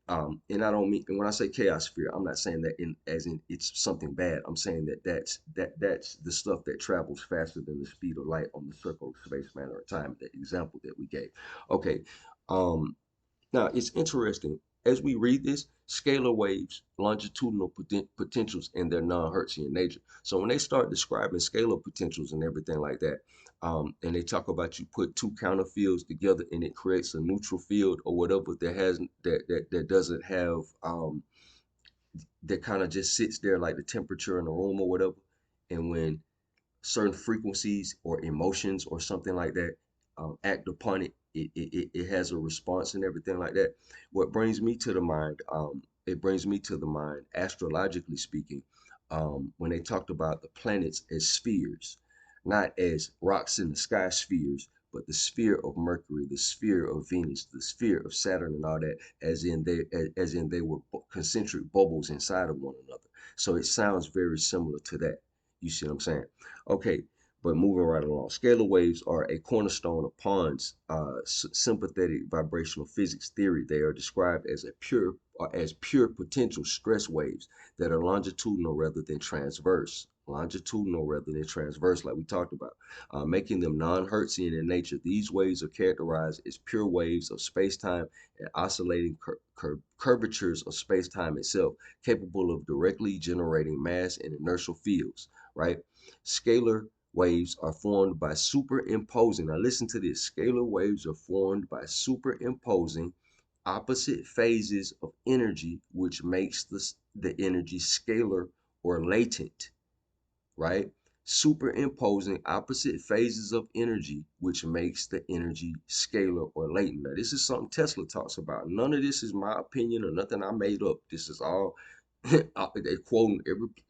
[SPEAKER 1] And I don't mean, and when I say chaos sphere, I'm not saying that as in it's something bad. I'm saying that's the stuff that travels faster than the speed of light on the circle of space, matter, of time. The example that we gave. Okay. Um, Now it's interesting as we read this: scalar waves, longitudinal potentials, and their non-Hertzian nature. So when they start describing scalar potentials and everything like that, and they talk about you put two counter fields together and it creates a neutral field or whatever that doesn't have that kind of just sits there like the temperature in the room or whatever. And when certain frequencies or emotions or something like that act upon it, it has a response and everything like that. What brings me to the mind, it brings me to the mind, astrologically speaking, when they talked about the planets as spheres, not as rocks in the sky spheres, but the sphere of Mercury, the sphere of Venus, the sphere of Saturn, and all that, as in they were concentric bubbles inside of one another. So it sounds very similar to that. You see what I'm saying? Okay, but moving right along, scalar waves are a cornerstone of Pond's sympathetic vibrational physics theory. They are described as pure potential stress waves that are longitudinal rather than transverse. Longitudinal rather than transverse, like we talked about, making them non-Hertzian in nature. These waves are characterized as pure waves of space-time and oscillating curvatures of space-time itself, capable of directly generating mass and inertial fields. Right? Scalar waves are formed by superimposing. Now listen to this. Scalar waves are formed by superimposing opposite phases of energy, which makes the energy scalar or latent, right? Superimposing opposite phases of energy, which makes the energy scalar or latent. Now, this is something Tesla talks about. None of this is my opinion or nothing I made up. This is all they're quoting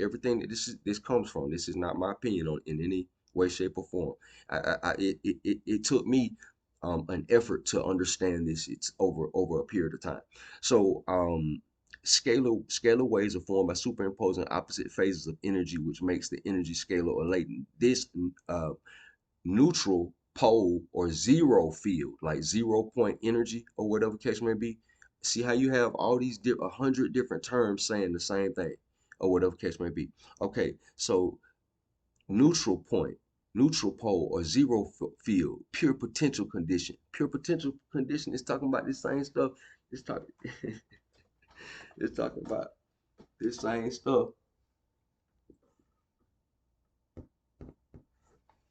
[SPEAKER 1] everything that this comes from. This is not my opinion on in any way, shape, or form. It took me an effort to understand this. It's over a period of time. So scalar waves are formed by superimposing opposite phases of energy, which makes the energy scalar or latent. This neutral pole or zero field, like 0 point energy or whatever case may be. See how you have all these 100 different terms saying the same thing or whatever case may be. Okay, so neutral point, neutral pole, or zero field, pure potential condition. Pure potential condition is talking about this same stuff. It's talking, it's talking about this same stuff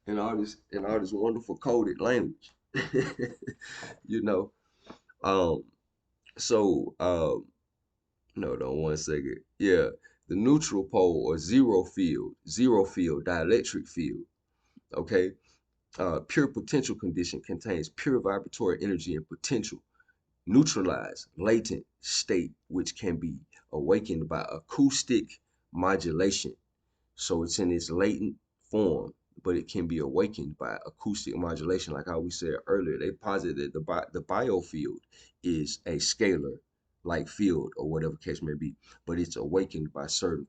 [SPEAKER 1] in all this wonderful coded language. you know. Um, so no, no, 1 second. Yeah, the neutral pole or zero field, dielectric field. Okay, pure potential condition contains pure vibratory energy and potential, neutralized, latent state, which can be awakened by acoustic modulation. So it's in its latent form, but it can be awakened by acoustic modulation. Like how we said earlier, they posit that the biofield is a scalar like field or whatever case may be, but it's awakened by certain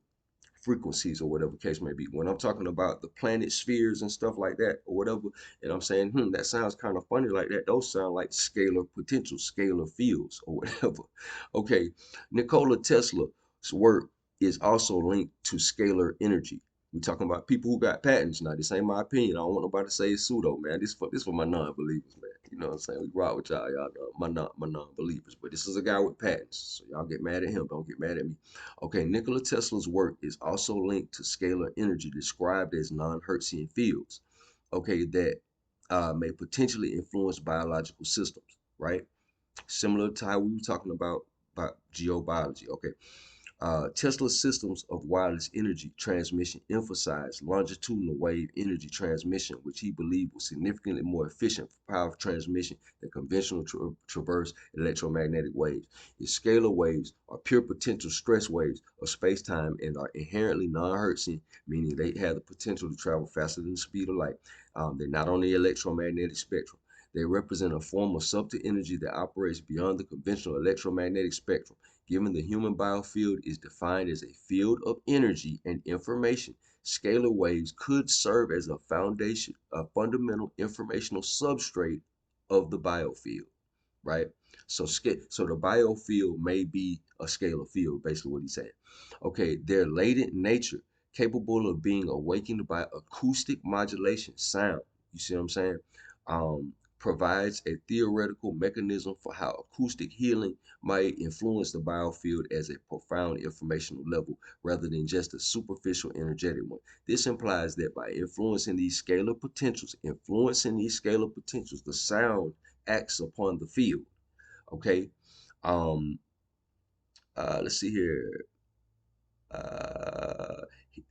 [SPEAKER 1] frequencies or whatever case may be. When I'm talking about the planet spheres and stuff like that or whatever, and I'm saying, that sounds kind of funny like that. Those sound like scalar potential, scalar fields or whatever. Okay, Nikola Tesla's work is also linked to scalar energy. We're talking about people who got patents. Now, this ain't my opinion. I don't want nobody to say it's pseudo, man. This for my non-believers, man. You know what I'm saying? We rock with y'all, y'all know my non-believers. But this is a guy with patents. So y'all get mad at him. Don't get mad at me. Okay, Nikola Tesla's work is also linked to scalar energy described as non-Hertzian fields, okay, that may potentially influence biological systems, right? Similar to how we were talking about geobiology. Okay, Tesla's systems of wireless energy transmission emphasize longitudinal wave energy transmission, which he believed was significantly more efficient for power transmission than conventional traverse electromagnetic waves. Its scalar waves are pure potential stress waves of space-time and are inherently non-Hertzian, meaning they have the potential to travel faster than the speed of light. They're not on the electromagnetic spectrum. They represent a form of subtle energy that operates beyond the conventional electromagnetic spectrum. Given the human biofield is defined as a field of energy and information, scalar waves could serve as a fundamental informational substrate of the biofield, right? So the biofield may be a scalar field, basically what he's saying. Okay, their latent nature, capable of being awakened by acoustic modulation, sound. You see what I'm saying? Provides a theoretical mechanism for how acoustic healing might influence the biofield as a profound informational level rather than just a superficial energetic one. This implies that by influencing these scalar potentials, the sound acts upon the field. Okay. Um, let's see here. Uh,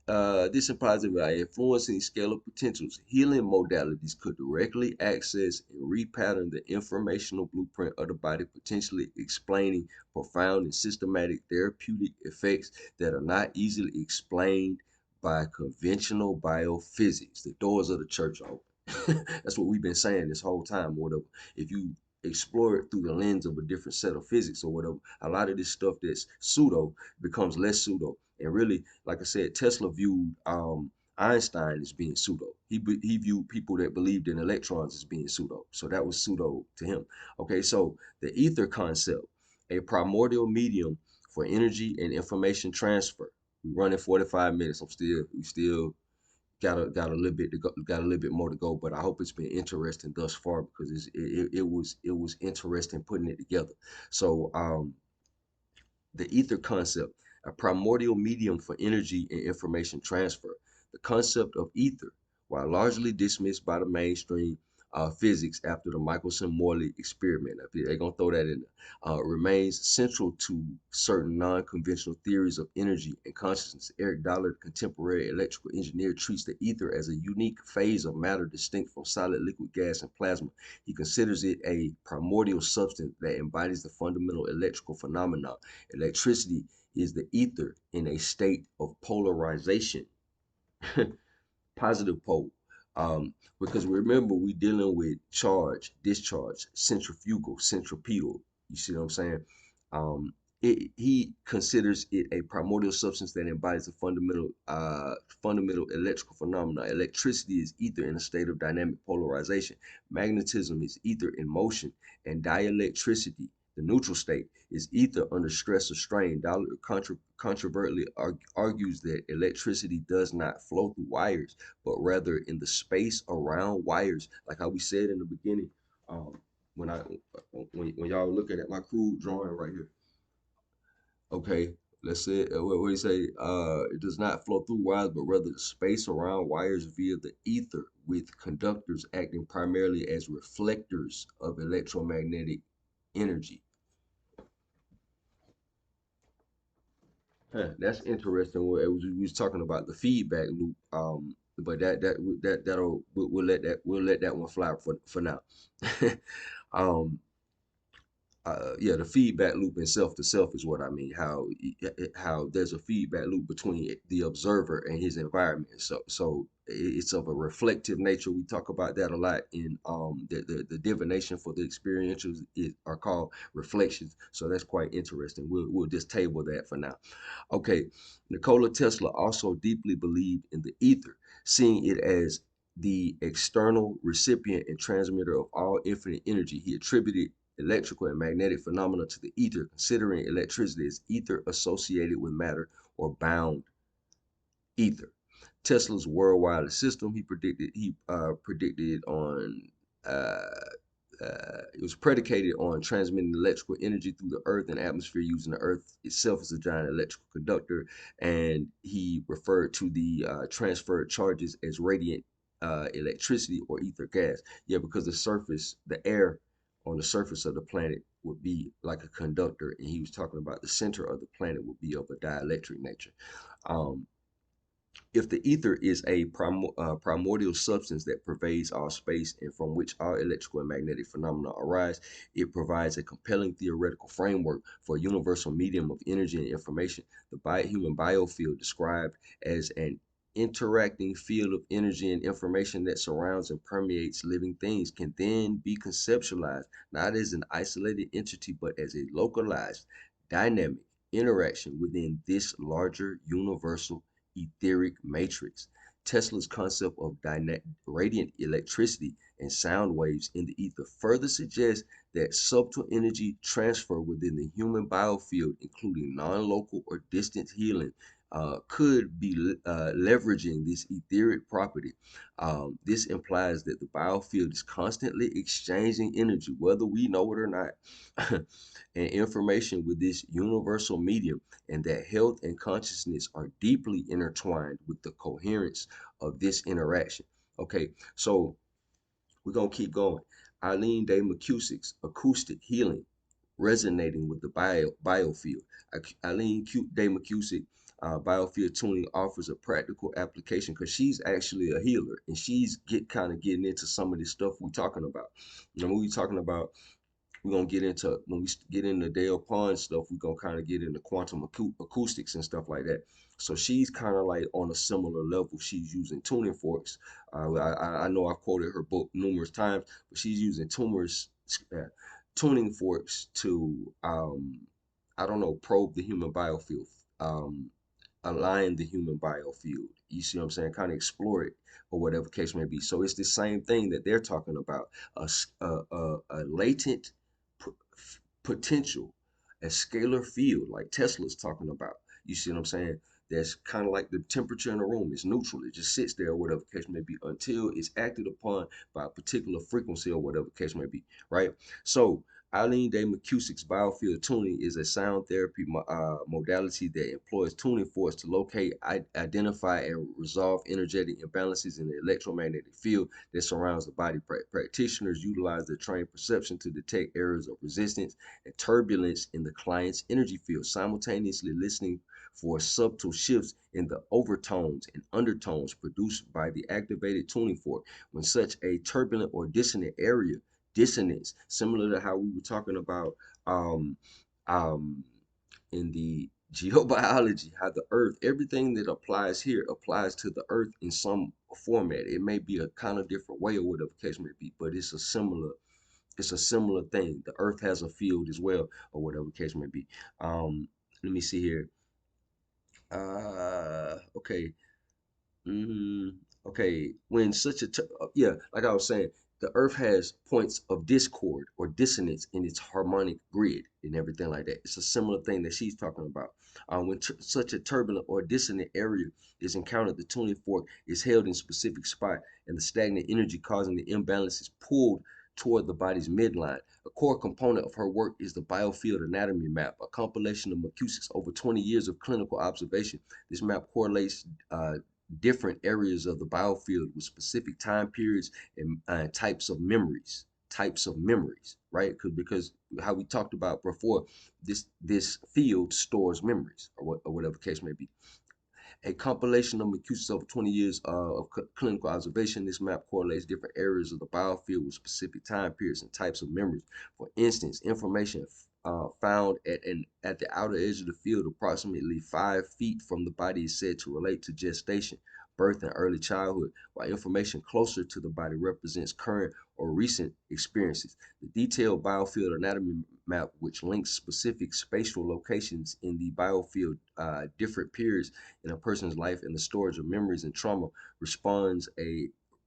[SPEAKER 1] This implies that by influencing scalar potentials, healing modalities could directly access and repattern the informational blueprint of the body, potentially explaining profound and systematic therapeutic effects that are not easily explained by conventional biophysics. The doors of the church are open. That's what we've been saying this whole time, or whatever. If you explore it through the lens of a different set of physics or whatever, a lot of this stuff that's pseudo becomes less pseudo. And really, like I said, Tesla viewed Einstein as being pseudo. He viewed people that believed in electrons as being pseudo. So that was pseudo to him. Okay, so the ether concept, a primordial medium for energy and information transfer. We run in 45 minutes. We still got a little bit to go, got a little bit more to go, but I hope it's been interesting thus far because it was interesting putting it together. So the ether concept, a primordial medium for energy and information transfer. The concept of ether, while largely dismissed by the mainstream physics after the Michelson-Morley experiment, they're going to throw that in there, remains central to certain non-conventional theories of energy and consciousness. Eric Dollard, contemporary electrical engineer, treats the ether as a unique phase of matter distinct from solid, liquid, gas, and plasma. He considers it a primordial substance that embodies the fundamental electrical phenomena. Electricity is the ether in a state of polarization, positive pole. Because remember, we're dealing with charge, discharge, centrifugal, centripetal. You see what I'm saying? Um, he considers it a primordial substance that embodies the fundamental electrical phenomena. Electricity is ether in a state of dynamic polarization. Magnetism is ether in motion, and dielectricity, the neutral state, is ether under stress or strain. Dollar controversially argues that electricity does not flow through wires, but rather in the space around wires, like how we said in the beginning. Um, when I when y'all looking at my crude drawing right here, okay, let's say what do you say? It does not flow through wires, but rather the space around wires via the ether, with conductors acting primarily as reflectors of electromagnetic energy. Huh, that's interesting. We was talking about the feedback loop. But that'll we'll let that one fly for now. um, yeah, the feedback loop in self to self is what I mean. How there's a feedback loop between the observer and his environment. So it's of a reflective nature. We talk about that a lot in the divination for the experientials are called reflections. So that's quite interesting. We'll just table that for now. Okay, Nikola Tesla also deeply believed in the ether, seeing it as the external recipient and transmitter of all infinite energy. He attributed electrical and magnetic phenomena to the ether, considering electricity as ether associated with matter or bound ether. Tesla's worldwide system, he predicted on uh, it was predicated on transmitting electrical energy through the earth and atmosphere, using the earth itself as a giant electrical conductor. And he referred to the transferred charges as radiant electricity or ether gas. Yeah, because the air on the surface of the planet would be like a conductor, and he was talking about the center of the planet would be of a dielectric nature. Um, if the ether is a primordial substance that pervades all space and from which all electrical and magnetic phenomena arise, it provides a compelling theoretical framework for a universal medium of energy and information. The human biofield, described as an interacting field of energy and information that surrounds and permeates living things, can then be conceptualized not as an isolated entity but as a localized, dynamic interaction within this larger universal etheric matrix. Tesla's concept of radiant electricity and sound waves in the ether further suggests that subtle energy transfer within the human biofield, including non local or distant healing, could be leveraging this etheric property. This implies that the biofield is constantly exchanging energy, whether we know it or not, and information with this universal medium, and that health and consciousness are deeply intertwined with the coherence of this interaction. Okay, so we're going to keep going. Eileen Day McKusick's Acoustic Healing, resonating with the biofield. Eileen Day McKusick Biofield tuning offers a practical application because she's actually a healer and she's kind of getting into some of this stuff we're talking about. And when we're talking about, we're gonna get into when we get into Dale Pond stuff, we're gonna kind of get into quantum acoustics and stuff like that. So she's kind of like on a similar level. She's using tuning forks. I know I've quoted her book numerous times, but she's using tuning forks to I don't know, probe the human biofield, um, align the human biofield. You see what I'm saying? Kind of explore it or whatever case may be. So it's the same thing that they're talking about, a latent potential, a scalar field like Tesla's talking about. You see what I'm saying? That's kind of like the temperature in a room. It's neutral. It just sits there, or whatever case may be, until it's acted upon by a particular frequency or whatever case may be, right? So Eileen Day McKusick's biofield tuning is a sound therapy modality that employs tuning forks to locate, identify, and resolve energetic imbalances in the electromagnetic field that surrounds the body. Practitioners utilize their trained perception to detect areas of resistance and turbulence in the client's energy field, simultaneously listening for subtle shifts in the overtones and undertones produced by the activated tuning fork. When such a turbulent or dissonance, similar to how we were talking about um, um, in the geobiology, how the earth, everything that applies here applies to the earth in some format. It may be a kind of different way or whatever case may be, but it's a similar thing. The earth has a field as well, or whatever case may be. Let me see here. Okay. Mm, okay, when yeah, like I was saying, the Earth has points of discord or dissonance in its harmonic grid and everything like that. It's a similar thing that she's talking about. When such a turbulent or dissonant area is encountered, the tuning fork is held in a specific spot, and the stagnant energy causing the imbalance is pulled toward the body's midline. A core component of her work is the Biofield Anatomy Map, a compilation of McKusick's over 20 years of clinical observation. This map correlates different areas of the biofield with specific time periods and types of memories, right? Because how we talked about before, this field stores memories or whatever case may be. A compilation of McKusick's over 20 years of clinical observation. This map correlates different areas of the biofield with specific time periods and types of memories. For instance, information found at the outer edge of the field, approximately 5 feet from the body, is said to relate to gestation, birth, and early childhood, while information closer to the body represents current or recent experiences. The detailed biofield anatomy map, which links specific spatial locations in the biofield, different periods in a person's life and the storage of memories and trauma,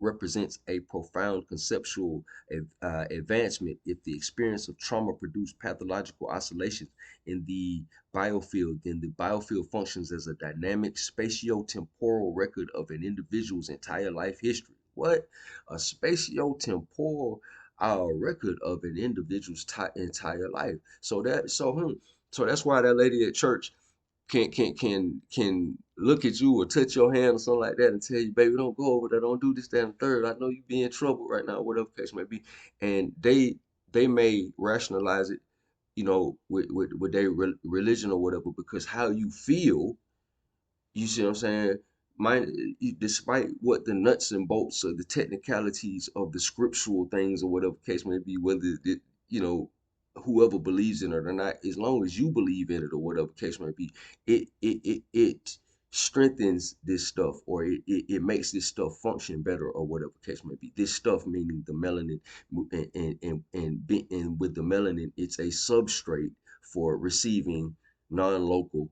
[SPEAKER 1] represents a profound conceptual advancement. If the experience of trauma produced pathological oscillations in the biofield, then the biofield functions as a dynamic spatio-temporal record of an individual's entire life history. What? A spatio-temporal record of an individual's entire life. So that's why that lady at church can look at you or touch your hand or something like that and tell you, baby, don't go over there, don't do this, that, and third. I know you be in trouble right now, whatever case may be. And they may rationalize it, with their religion or whatever, because how you feel, you see what I'm saying? Despite what the nuts and bolts of the technicalities of the scriptural things or whatever case may be, whether it, you know, whoever believes in it or not, as long as you believe in it or whatever case may be, it strengthens this stuff, or it makes this stuff function better or whatever case may be. This stuff meaning the melanin, and with the melanin, it's a substrate for receiving non-local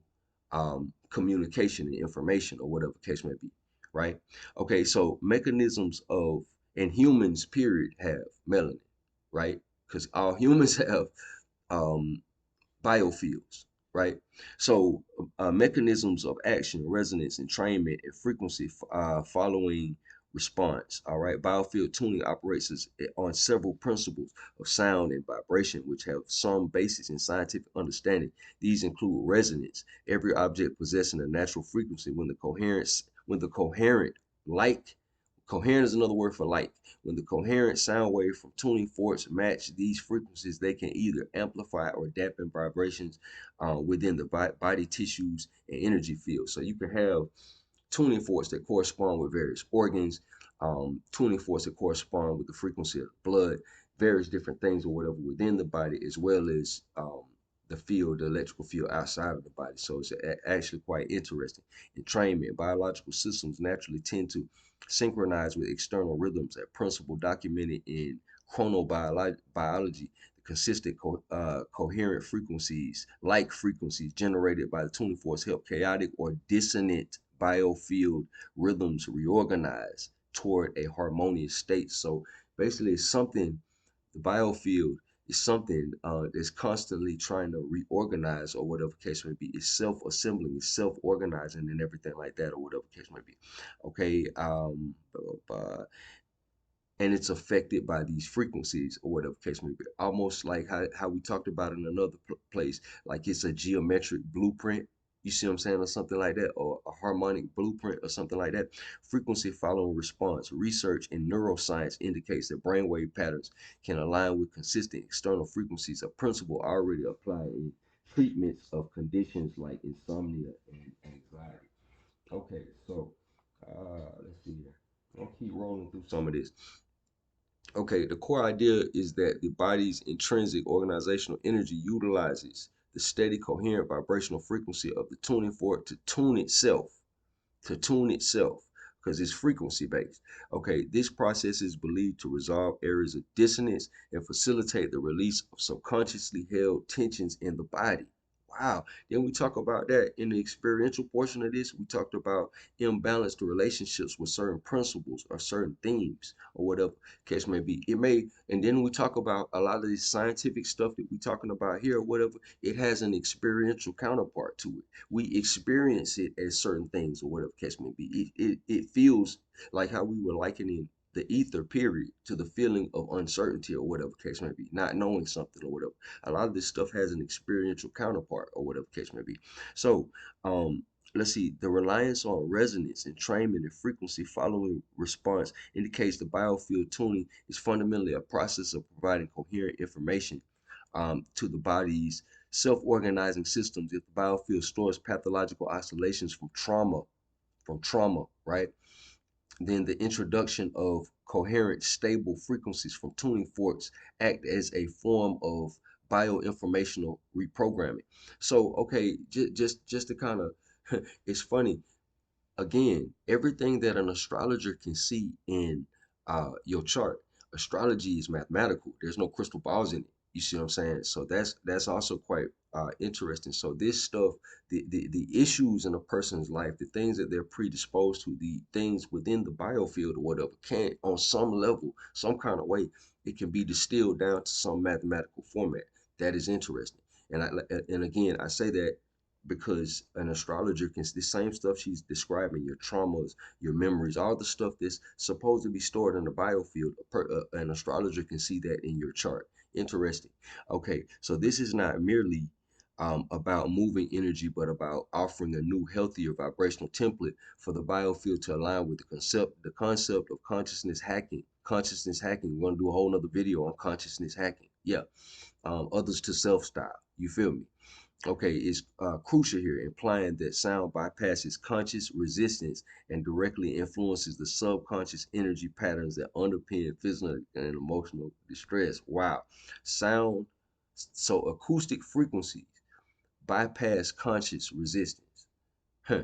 [SPEAKER 1] communication and information or whatever case may be, right? Okay, so mechanisms of, and humans period have melanin, right? Because all humans have um, biofields, right? So mechanisms of action, resonance, entrainment, and frequency following response. All right, biofield tuning operates on several principles of sound and vibration, which have some basis in scientific understanding. These include resonance, every object possessing a natural frequency when the coherent like Coherent is another word for light. When the coherent sound wave from tuning forks match these frequencies, they can either amplify or dampen vibrations within the body tissues and energy fields. So you can have tuning forks that correspond with various organs, tuning forks that correspond with the frequency of blood, various different things or whatever within the body, as well as the field, the electrical field outside of the body. So it's actually quite interesting. Entrainment, biological systems naturally tend to synchronize with external rhythms, a principle documented in chronobiology. Consistent coherent frequencies, like frequencies generated by the tuning forks, help chaotic or dissonant biofield rhythms reorganize toward a harmonious state. So basically, it's something, the biofield is something that's constantly trying to reorganize or whatever case may be. It's self-assembling, it's self-organizing and everything like that or whatever case may be. Okay. And it's affected by these frequencies or whatever case may be. Almost like how we talked about in another place, like it's a geometric blueprint. You see what I'm saying, or something like that, or a harmonic blueprint, or something like that. Frequency following response. Research in neuroscience indicates that brainwave patterns can align with consistent external frequencies, a principle already applied in treatments of conditions like insomnia and anxiety. Okay, so let's see here. I'll keep rolling through some of this. Okay, the core idea is that the body's intrinsic organizational energy utilizes the steady, coherent vibrational frequency of the tuning fork to tune itself, because it's frequency based. Okay, this process is believed to resolve areas of dissonance and facilitate the release of subconsciously held tensions in the body. Wow. Then we talk about that in the experiential portion of this. We talked about imbalanced relationships with certain principles or certain themes or whatever case may be. It may, and then we talk about a lot of this scientific stuff that we're talking about here or whatever. It has an experiential counterpart to it. We experience it as certain things or whatever case may be. It feels like how we were likening the ether period to the feeling of uncertainty or whatever case may be, not knowing something or whatever. A lot of this stuff has an experiential counterpart or whatever case may be. So let's see, the reliance on resonance, entrainment, and frequency following response indicates the biofield tuning is fundamentally a process of providing coherent information to the body's self-organizing systems. If the biofield stores pathological oscillations from trauma, right? Then the introduction of coherent, stable frequencies from tuning forks act as a form of bioinformational reprogramming. So, okay, just to kind of, it's funny again, everything that an astrologer can see in your chart, astrology is mathematical. There's no crystal balls in it. You see what I'm saying? So that's also quite interesting. So this stuff, the issues in a person's life, the things that they're predisposed to, the things within the biofield or whatever, can on some level, some kind of way, it can be distilled down to some mathematical format. That is interesting. And again, I say that because an astrologer can, the same stuff she's describing, your traumas, your memories, all the stuff that's supposed to be stored in the biofield, an astrologer can see that in your chart. Interesting. Okay, so this is not merely about moving energy, but about offering a new, healthier vibrational template for the biofield to align with the concept of consciousness hacking. Consciousness hacking. We're gonna do a whole nother video on consciousness hacking. Yeah. Others to self style. You feel me? Okay, is crucial here, implying that sound bypasses conscious resistance and directly influences the subconscious energy patterns that underpin physical and emotional distress. Wow. Sound, so acoustic frequencies bypass conscious resistance. Huh.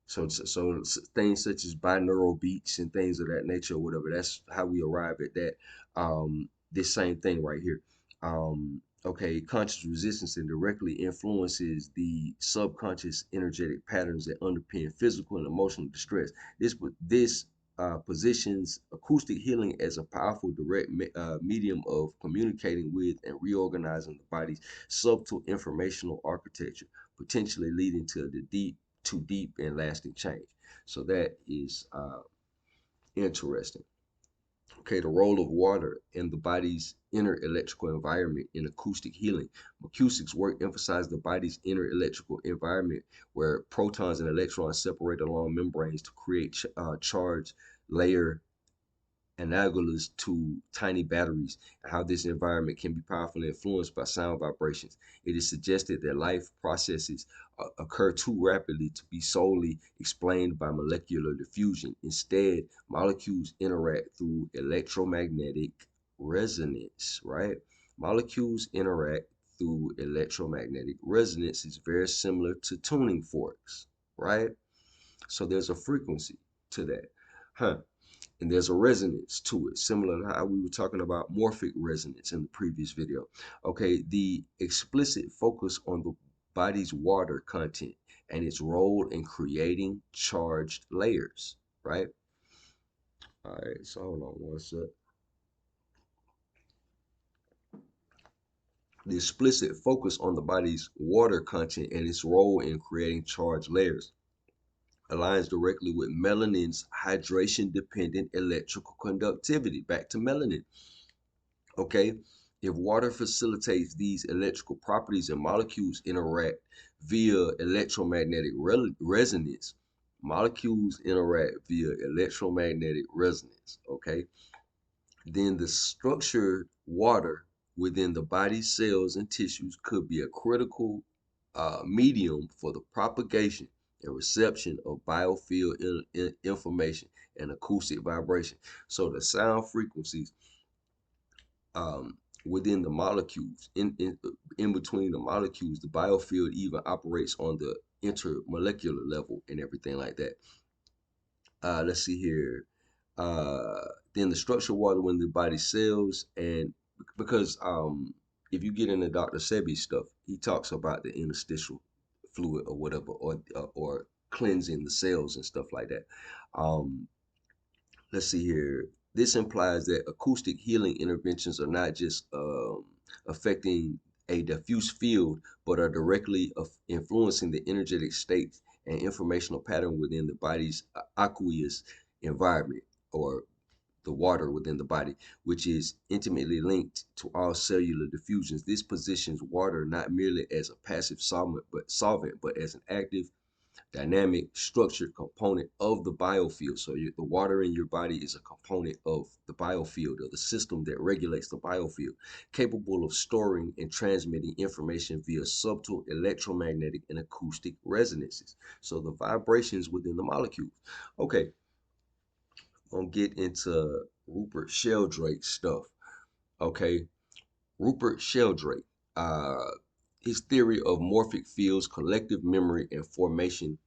[SPEAKER 1] So things such as binaural beats and things of that nature or whatever, that's how we arrive at that. This same thing right here. Okay, conscious resistance and directly influences the subconscious energetic patterns that underpin physical and emotional distress. This positions acoustic healing as a powerful direct medium of communicating with and reorganizing the body's subtle informational architecture, potentially leading to deep and lasting change. So that is interesting. Okay, the role of water in the body's inner electrical environment in acoustic healing. McKusick's work emphasized the body's inner electrical environment where protons and electrons separate along membranes to create charge layer analogous to tiny batteries, and how this environment can be powerfully influenced by sound vibrations. It is suggested that life processes occur too rapidly to be solely explained by molecular diffusion. Instead, molecules interact through electromagnetic resonance, right? Molecules interact through electromagnetic resonance is very similar to tuning forks, right? So there's a frequency to that. Huh? And there's a resonance to it, similar to how we were talking about morphic resonance in the previous video. Okay, the explicit focus on the body's water content and its role in creating charged layers, right? All right, so hold on one sec. The explicit focus on the body's water content and its role in creating charged layers aligns directly with melanin's hydration dependent electrical conductivity. Back to melanin. Okay, if water facilitates these electrical properties and molecules interact via electromagnetic resonance, molecules interact via electromagnetic resonance. Okay, then the structured water within the body's cells and tissues could be a critical medium for the propagation and reception of biofield information and acoustic vibration. So the sound frequencies within the molecules, in between the molecules, the biofield even operates on the intermolecular level and everything like that. Let's see here. Then the structured water within the body cells, and because if you get into Dr. Sebi's stuff, he talks about the interstitial fluid or whatever, or cleansing the cells and stuff like that. Um, let's see here. This implies that acoustic healing interventions are not just affecting a diffuse field, but are directly influencing the energetic states and informational pattern within the body's aqueous environment, or the water within the body, which is intimately linked to all cellular diffusions. This positions water not merely as a passive solvent, but as an active, dynamic, structured component of the biofield. So the water in your body is a component of the biofield, or the system that regulates the biofield, capable of storing and transmitting information via subtle electromagnetic and acoustic resonances. So the vibrations within the molecules. Okay, I'm gonna get into Rupert Sheldrake stuff. Okay, Rupert Sheldrake. Uh, his theory of morphic fields, collective memory, and formative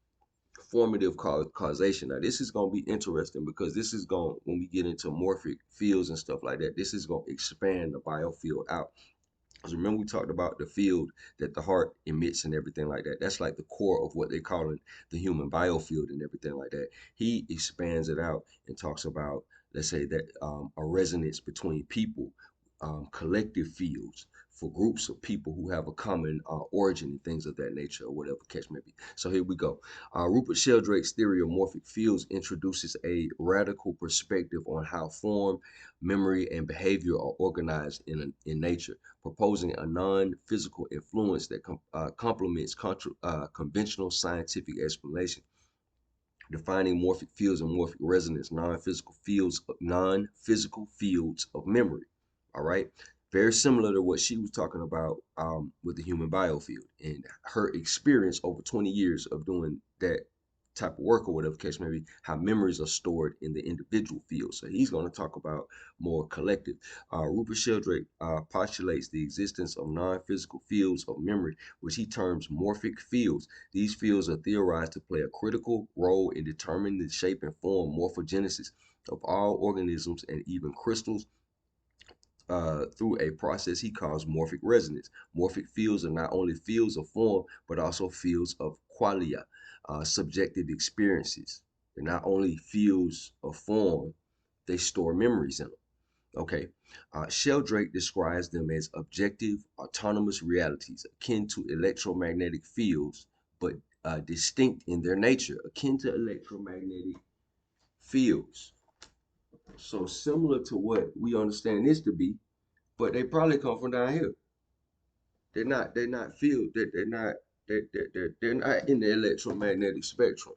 [SPEAKER 1] causation. Now, this is going to be interesting, because this is going, when we get into morphic fields and stuff like that, this is going to expand the biofield out. Because remember, we talked about the field that the heart emits and everything like that. That's like the core of what they call it, the human biofield and everything like that. He expands it out and talks about, let's say, that a resonance between people, collective fields for groups of people who have a common origin and things of that nature, or whatever catch may be. So here we go. Rupert Sheldrake's theory of morphic fields introduces a radical perspective on how form, memory, and behavior are organized in nature, proposing a non-physical influence that complements conventional scientific explanation, defining morphic fields and morphic resonance, non-physical fields of memory. All right, very similar to what she was talking about with the human biofield, and her experience over 20 years of doing that type of work, or whatever case maybe, how memories are stored in the individual field. So he's going to talk about more collective. Rupert Sheldrake postulates the existence of non-physical fields of memory, which he terms morphic fields. These fields are theorized to play a critical role in determining the shape and form, morphogenesis, of all organisms and even crystals, through a process he calls morphic resonance. Morphic fields are not only fields of form, but also fields of qualia, subjective experiences. They're not only fields of form, they store memories in them. Okay, Sheldrake describes them as objective, autonomous realities, akin to electromagnetic fields, but distinct in their nature, akin to electromagnetic fields. So similar to what we understand this to be, but they probably come from down here. They're not field. They're not in the electromagnetic spectrum.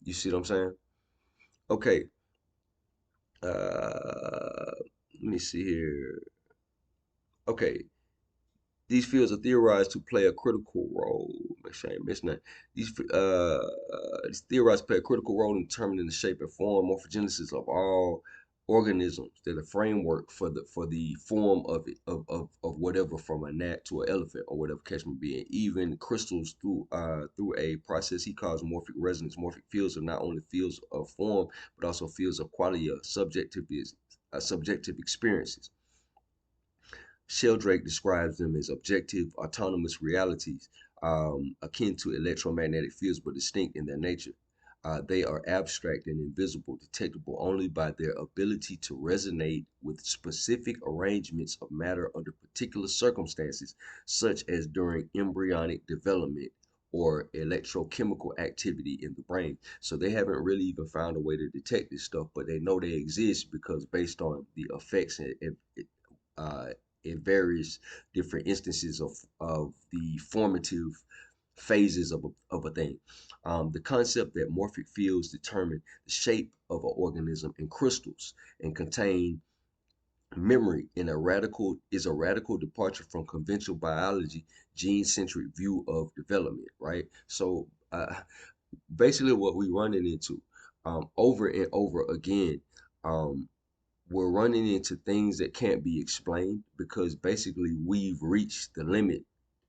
[SPEAKER 1] You see what I'm saying? Okay. let me see here. Okay, these fields are theorized to play a critical role. Make sure I ain't missing that. These theorized play a critical role in determining the shape and form, morphogenesis of all organisms. They're the framework for the form of it of whatever, from a gnat to an elephant or whatever case may be. And even crystals through a process he calls morphic resonance. Morphic fields are not only fields of form but also fields of quality of subjective experiences. Sheldrake describes them as objective, autonomous realities, akin to electromagnetic fields but distinct in their nature. They are abstract and invisible, detectable only by their ability to resonate with specific arrangements of matter under particular circumstances, such as during embryonic development or electrochemical activity in the brain. So they haven't really even found a way to detect this stuff, but they know they exist because based on the effects uh, in various different instances of the formative phases of a thing. The concept that morphic fields determine the shape of an organism in crystals and contain memory is a radical departure from conventional biology gene-centric view of development, right? So basically what we running into over and over again, um, we're running into things that can't be explained because basically we've reached the limit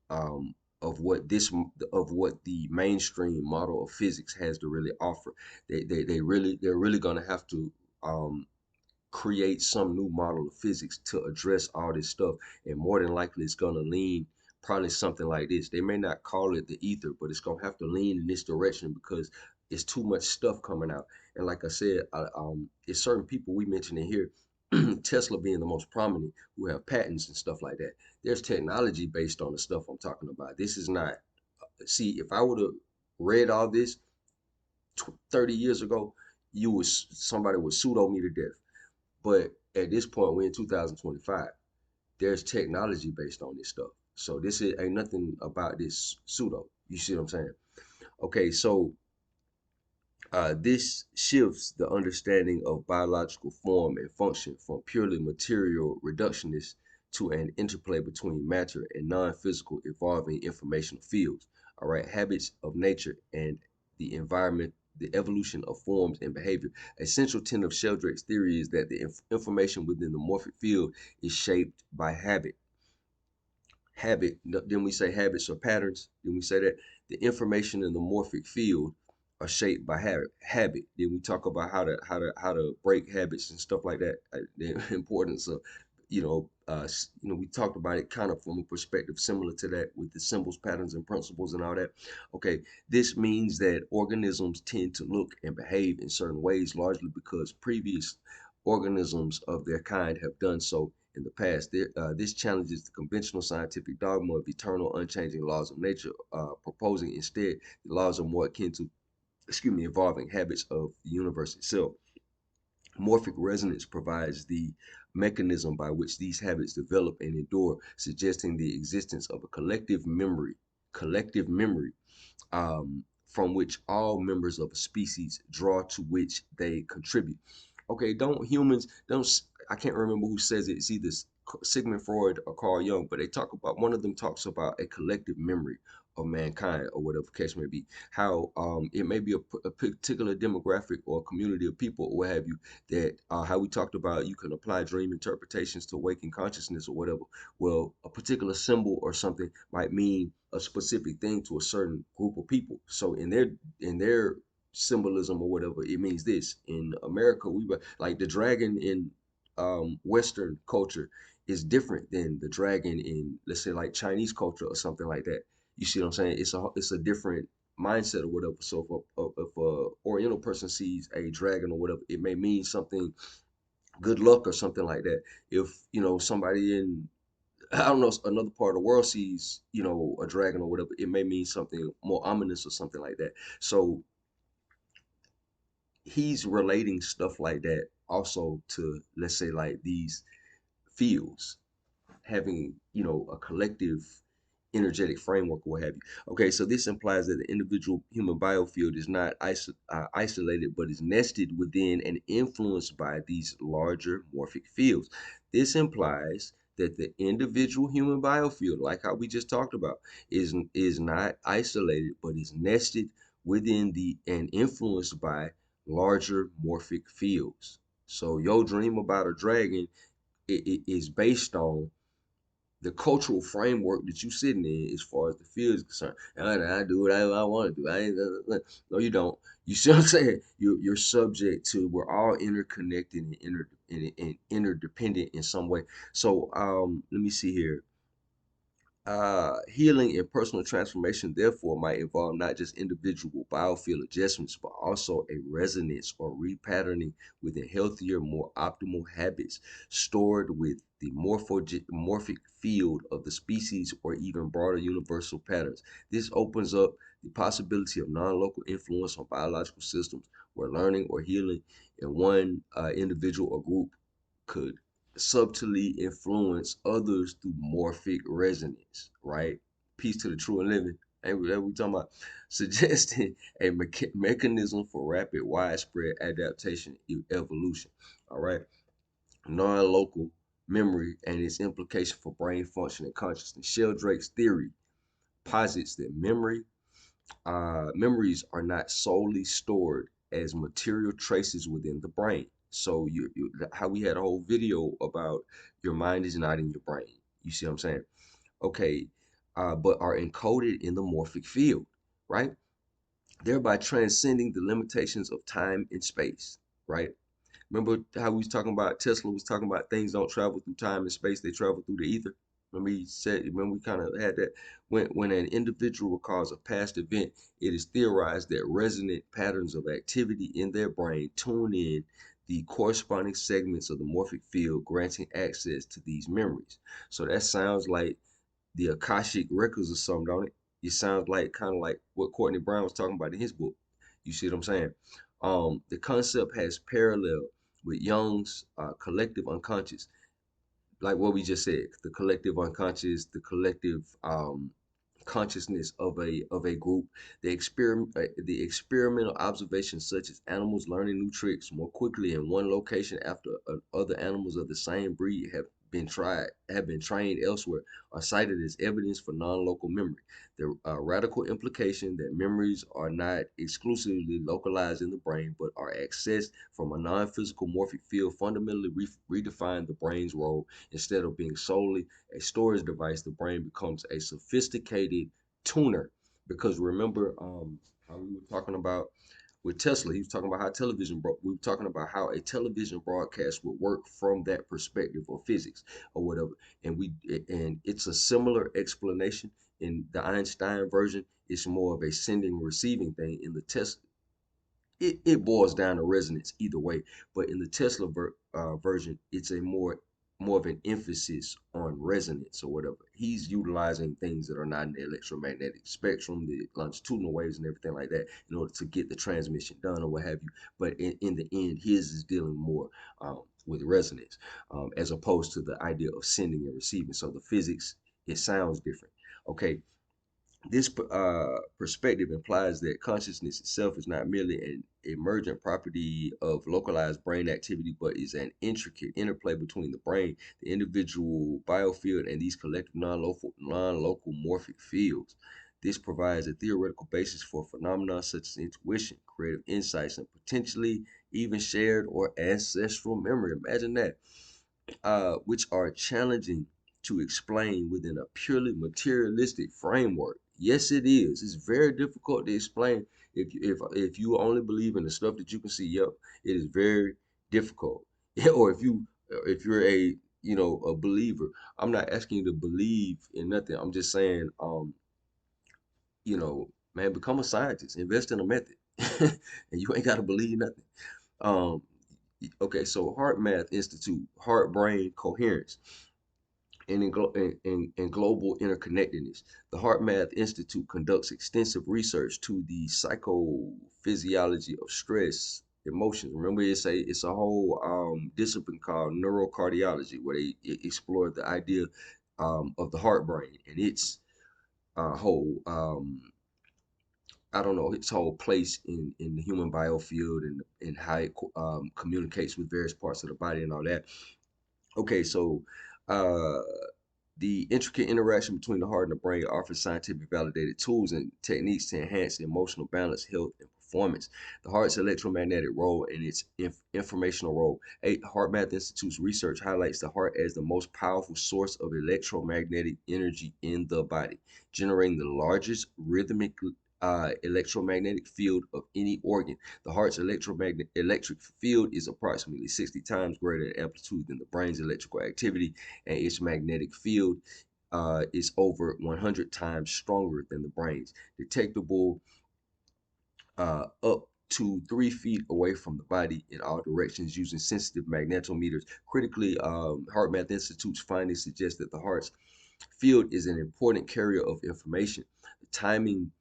[SPEAKER 1] um, of what the mainstream model of physics has to really offer. They're really gonna have to um, create some new model of physics to address all this stuff, and more than likely it's gonna lean probably something like this. They may not call it the ether, but it's gonna have to lean in this direction because it's too much stuff coming out. And like I said, it's certain people we mentioned in here, Tesla being the most prominent, who have patents and stuff like that. There's technology based on the stuff I'm talking about. This is not. See, if I would have read all this 30 years ago, somebody would pseudo me to death. But at this point, we're in 2025. There's technology based on this stuff. So ain't nothing about this pseudo. You see what I'm saying? Okay, so this shifts the understanding of biological form and function from purely material reductionist to an interplay between matter and non-physical evolving informational fields. All right, habits of nature and the environment, the evolution of forms and behavior. A central tenet of Sheldrake's theory is that the information within the morphic field is shaped by habit. Then we say habits or patterns. Then we say that the information in the morphic field are shaped by habit. Then we talk about how to break habits and stuff like that. The importance of we talked about it kind of from a perspective similar to that with the symbols, patterns, and principles and all that. Okay, this means that organisms tend to look and behave in certain ways largely because previous organisms of their kind have done so in the past. This challenges the conventional scientific dogma of eternal, unchanging laws of nature, proposing instead the laws are more akin to, evolving habits of the universe itself. Morphic resonance provides the mechanism by which these habits develop and endure, suggesting the existence of a collective memory from which all members of a species draw to which they contribute. Okay, don't humans don't I can't remember who says it. It's either Sigmund Freud or Carl Jung, but they talk about one of them talks about a collective memory of mankind or whatever the case may be. How it may be a particular demographic or community of people or what have you that how we talked about you can apply dream interpretations to waking consciousness or whatever. Well, a particular symbol or something might mean a specific thing to a certain group of people. So in their symbolism or whatever, it means this. In America, we like the dragon in Western culture is different than the dragon in, let's say, like Chinese culture or something like that. You see what I'm saying? It's a different mindset or whatever. So if a Oriental person sees a dragon or whatever, it may mean something good luck or something like that. If somebody in I don't know another part of the world sees a dragon or whatever, it may mean something more ominous or something like that. So he's relating stuff like that also to, let's say, like these fields having a collective energetic framework or what have you. Okay, so this implies that the individual human biofield is not isolated, but is nested within and influenced by these larger morphic fields. This implies that the individual human biofield, like how we just talked about, is not isolated, but is nested within the and influenced by larger morphic fields. So your dream about a dragon it is based on the cultural framework that you sitting in as far as the field is concerned. And I do whatever I want to do. No, you don't. You see what I'm saying? You're subject to. We're all interconnected and interdependent in some way. So let me see here. Healing and personal transformation, therefore, might involve not just individual biofield adjustments, but also a resonance or repatterning within healthier, more optimal habits stored with the morphic field of the species or even broader universal patterns. This opens up the possibility of non local influence on biological systems where learning or healing in one individual or group could subtly influence others through morphic resonance, right? Peace to the true and living. Ain't we, that we talking about? Suggesting a mechanism for rapid, widespread adaptation evolution, all right? Non-local memory and its implication for brain function and consciousness. Sheldrake's theory posits that memories are not solely stored as material traces within the brain. So how we had a whole video about your mind is not in your brain. You see what I'm saying? Okay, but are encoded in the morphic field, right? Thereby transcending the limitations of time and space, right? Remember how we was talking about Tesla was talking about things don't travel through time and space, they travel through the ether. Remember we kind of had that when an individual recalls a past event, it is theorized that resonant patterns of activity in their brain tune in the corresponding segments of the morphic field, granting access to these memories. So that sounds like the Akashic records or something, don't it? It sounds like kind of like what Courtney Brown was talking about in his book. You see what I'm saying? The concept has parallel with Jung's collective unconscious, like what we just said, the collective unconscious, the collective consciousness of a group. The experimental observations such as animals learning new tricks more quickly in one location after other animals of the same breed have been trained elsewhere are cited as evidence for non-local memory. The radical implication that memories are not exclusively localized in the brain but are accessed from a non-physical morphic field fundamentally redefine the brain's role. Instead of being solely a storage device, the brain becomes a sophisticated tuner. Because remember, how we were talking about with Tesla, he was talking about how we were talking about how a television broadcast would work from that perspective of physics or whatever. And it's a similar explanation in the Einstein version. It's more of a sending receiving thing. In the Tesla, it boils down to resonance either way. But in the Tesla version, it's a more of an emphasis on resonance or whatever. He's utilizing things that are not in the electromagnetic spectrum, the longitudinal waves and everything like that, in order to get the transmission done or what have you. But in the end, his is dealing more with resonance as opposed to the idea of sending and receiving. So the physics, it sounds different. Okay, this perspective implies that consciousness itself is not merely an emergent property of localized brain activity, but is an intricate interplay between the brain, the individual biofield, and these collective non-local morphic fields. This provides a theoretical basis for phenomena such as intuition, creative insights, and potentially even shared or ancestral memory. Imagine that, which are challenging to explain within a purely materialistic framework. Yes, it is. It's very difficult to explain if you only believe in the stuff that you can see. Yep, it is very difficult. Or if you're a a believer, I'm not asking you to believe in nothing. I'm just saying, man, become a scientist, invest in a method, and you ain't got to believe nothing. Um, okay, so Heart Math Institute, Heart Brain Coherence and global interconnectedness. The Heart Math Institute conducts extensive research to the psychophysiology of stress, emotions. Remember, it's a whole discipline called neurocardiology where they explore the idea of the heart brain and its whole I don't know, its whole place in the human biofield and how it communicates with various parts of the body and all that. Okay, so uh, the intricate interaction between the heart and the brain offers scientific validated tools and techniques to enhance emotional balance, health, and performance. The heart's electromagnetic role and its informational role. Heart Math Institute's research highlights the heart as the most powerful source of electromagnetic energy in the body, generating the largest rhythmic electromagnetic field of any organ. The heart's electric field is approximately 60 times greater in amplitude than the brain's electrical activity, and its magnetic field is over 100 times stronger than the brain's, detectable up to 3 feet away from the body in all directions using sensitive magnetometers. Critically, Heart Math Institute's findings suggest that the heart's field is an important carrier of information. The timing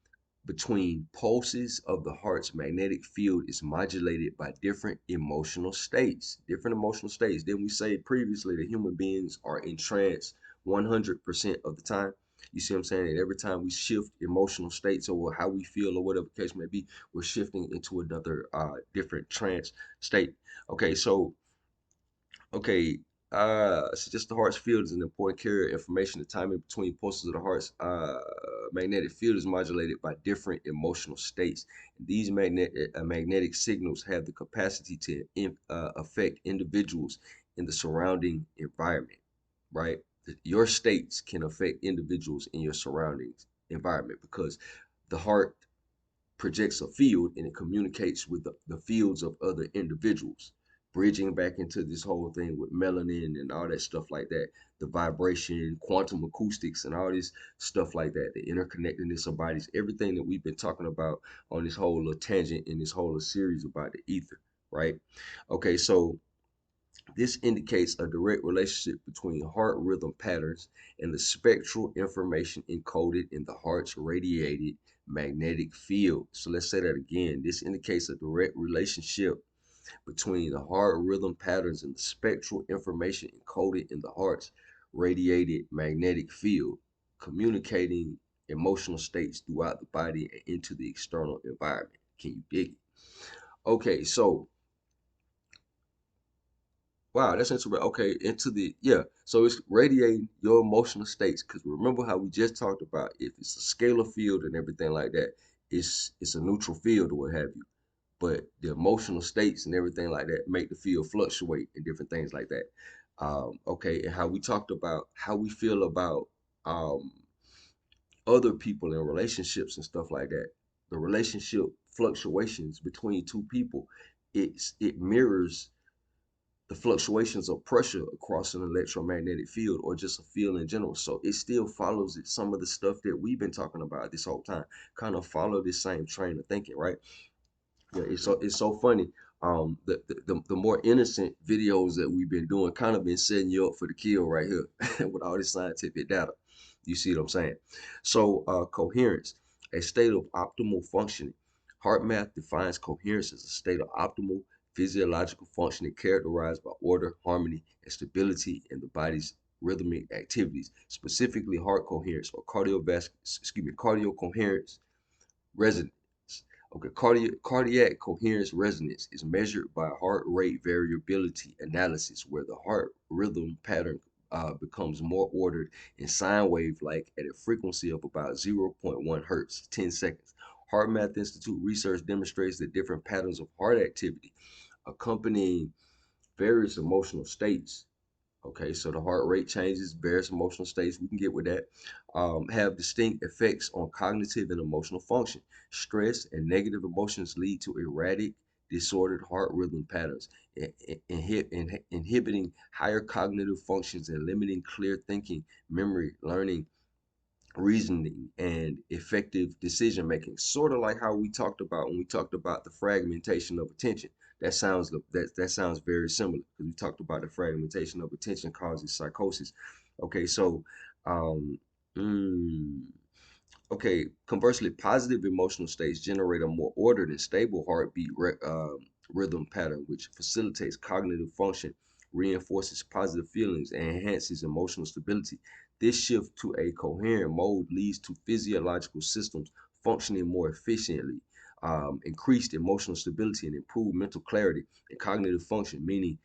[SPEAKER 1] between pulses of the heart's magnetic field is modulated by different emotional states. Different emotional states. Didn't we say previously that human beings are in trance 100% of the time? You see what I'm saying? And every time we shift emotional states or how we feel or whatever the case may be, we're shifting into another different trance state. Okay, so Okay, so just the heart's field is an important carrier of information. The timing between pulses of the heart's magnetic field is modulated by different emotional states. These magnetic signals have the capacity to affect individuals in the surrounding environment, right? Your states can affect individuals in your surroundings environment because the heart projects a field and it communicates with the fields of other individuals, bridging back into this whole thing with melanin and all that stuff like that, the vibration, quantum acoustics, and all this stuff like that, the interconnectedness of bodies, everything that we've been talking about on this whole little tangent in this whole little series about the ether, right? Okay, so this indicates a direct relationship between heart rhythm patterns and the spectral information encoded in the heart's radiated magnetic field. So let's say that again. This indicates a direct relationship between the heart rhythm patterns and the spectral information encoded in the heart's radiated magnetic field, communicating emotional states throughout the body and into the external environment. Can you dig it? Okay, so wow, that's interesting. Okay, into the yeah. So it's radiating your emotional states. Because remember how we just talked about if it's a scalar field and everything like that, it's a neutral field or what have you. But the emotional states and everything like that make the field fluctuate and different things like that. Okay, and how we talked about how we feel about um other people in relationships and stuff like that. The relationship fluctuations between two people, it mirrors the fluctuations of pressure across an electromagnetic field or just a field in general. So it still follows it, some of the stuff that we've been talking about this whole time, kind of follow this same train of thinking, right? Yeah, it's so funny. The more innocent videos that we've been doing kind of been setting you up for the kill right here with all this scientific data. You see what I'm saying? So coherence, a state of optimal functioning. Heart math defines coherence as a state of optimal physiological functioning characterized by order, harmony, and stability in the body's rhythmic activities, specifically heart coherence or cardio coherence resonance. Okay, cardiac coherence resonance is measured by heart rate variability analysis, where the heart rhythm pattern becomes more ordered and sine wave like at a frequency of about zero point 0.1 hertz, 10 seconds. Heart Math Institute research demonstrates that different patterns of heart activity accompanying various emotional states. Okay, so the heart rate changes, various emotional states, we can get with that, have distinct effects on cognitive and emotional function. Stress and negative emotions lead to erratic, disordered heart rhythm patterns, inhibiting higher cognitive functions and limiting clear thinking, memory, learning, reasoning, and effective decision making. Sort of like how we talked about when we talked about the fragmentation of attention. That sounds very similar because we talked about the fragmentation of attention causes psychosis. Okay, so um, mm, okay. Conversely, positive emotional states generate a more ordered and stable heartbeat rhythm pattern, which facilitates cognitive function, reinforces positive feelings and enhances emotional stability. This shift to a coherent mode leads to physiological systems functioning more efficiently, increased emotional stability, and improved mental clarity and cognitive function, meaning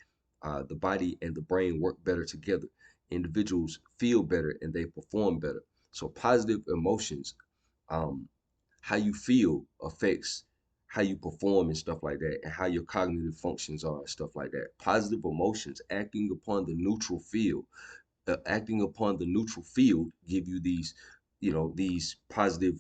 [SPEAKER 1] the body and the brain work better together. Individuals feel better and they perform better. So, positive emotions, um, how you feel affects how you perform and stuff like that, and how your cognitive functions are and stuff like that. Positive emotions acting upon the neutral field give you these, these positive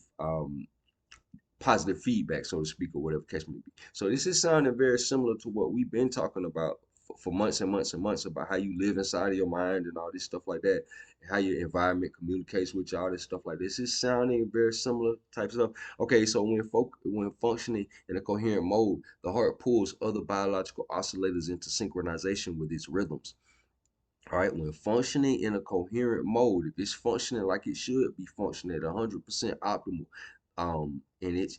[SPEAKER 1] feedback, so to speak, or whatever catch may be. So this is sounding very similar to what we've been talking about for months and months and months, about how you live inside of your mind and all this stuff like that, and how your environment communicates with you, all this stuff like this. Is sounding very similar type stuff. Okay, so when functioning in a coherent mode, the heart pulls other biological oscillators into synchronization with its rhythms. All right, when functioning in a coherent mode, if it's functioning like it should be functioning at 100% optimal, and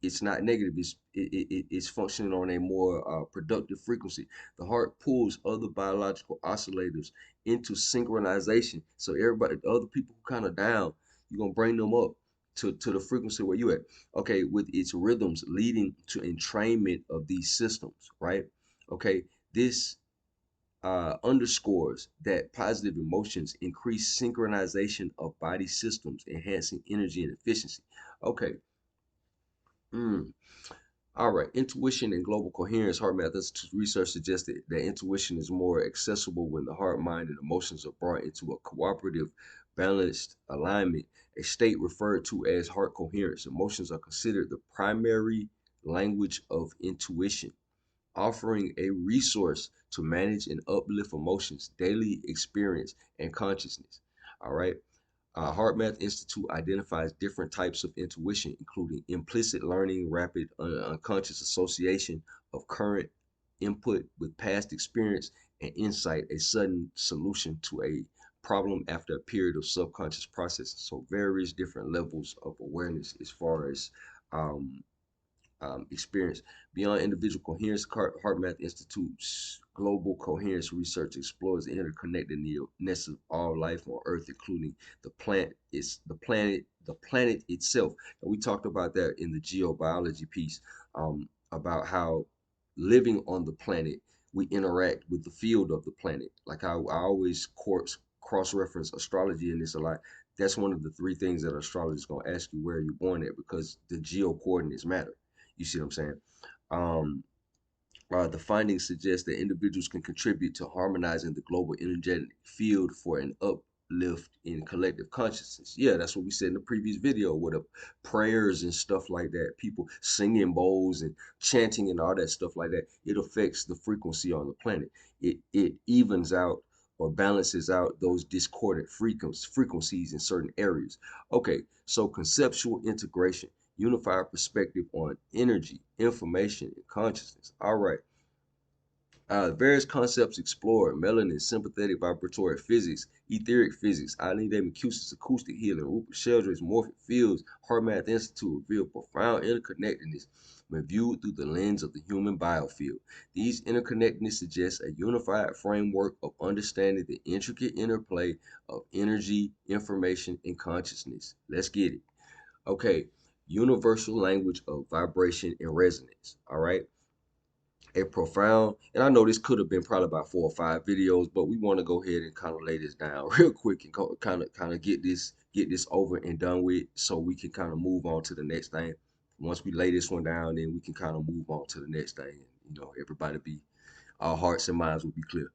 [SPEAKER 1] it's not negative, it's functioning on a more productive frequency. The heart pulls other biological oscillators into synchronization. So everybody, the other people who kind of down, you're gonna bring them up to the frequency where you at. Okay, with its rhythms leading to entrainment of these systems, right? Okay, this underscores that positive emotions increase synchronization of body systems, enhancing energy and efficiency. Okay. Mm. All right. Intuition and global coherence. Heart methods research suggested that intuition is more accessible when the heart, mind, and emotions are brought into a cooperative, balanced alignment, a state referred to as heart coherence. Emotions are considered the primary language of intuition, offering a resource to manage and uplift emotions, daily experience, and consciousness. All right. HeartMath Institute identifies different types of intuition, including implicit learning, rapid unconscious association of current input with past experience, and insight, a sudden solution to a problem after a period of subconscious processing. So, various different levels of awareness as far as um, experience. Beyond individual coherence, HeartMath Institute's global coherence research explores the interconnectedness of all life on Earth, including the planet itself. And we talked about that in the geobiology piece, about how living on the planet, we interact with the field of the planet. Like I always cross reference astrology in this a lot. That's one of the three things that astrology is going to ask you, where you're born at, because the geo coordinates matter. You see what I'm saying? Um, the findings suggest that individuals can contribute to harmonizing the global energetic field for an uplift in collective consciousness. Yeah, that's what we said in the previous video with the prayers and stuff like that. People singing bowls and chanting and all that stuff like that. It affects the frequency on the planet. It evens out or balances out those discordant frequencies in certain areas. Okay, so conceptual integration, unified perspective on energy, information, and consciousness. All right. Various concepts explored: melanin, sympathetic vibratory physics, etheric physics, Eileen Day McKusick's acoustic healing, Rupert Sheldrake's morphic fields. HeartMath Institute revealed profound interconnectedness when viewed through the lens of the human biofield. These interconnectedness suggests a unified framework of understanding the intricate interplay of energy, information, and consciousness. Let's get it. Okay, universal language of vibration and resonance. All right, a profound, and I know this could have been probably about 4 or 5 videos, but we want to go ahead and kind of lay this down real quick and kind of get this over and done with, so we can kind of move on to the next thing. Once we lay this one down, then we can kind of move on to the next thing. Everybody be, our hearts and minds will be clear.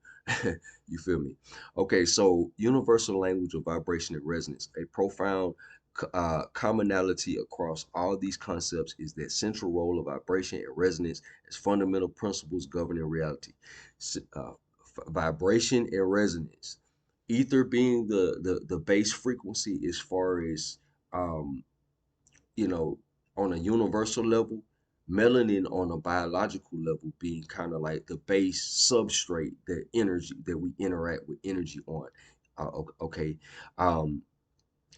[SPEAKER 1] You feel me? Okay, so universal language of vibration and resonance. A profound commonality across all these concepts is that central role of vibration and resonance as fundamental principles governing reality. Vibration and resonance. Ether being the base frequency as far as um, you know, on a universal level, melanin on a biological level being kind of like the base substrate, that energy that we interact with energy on. Okay. Um,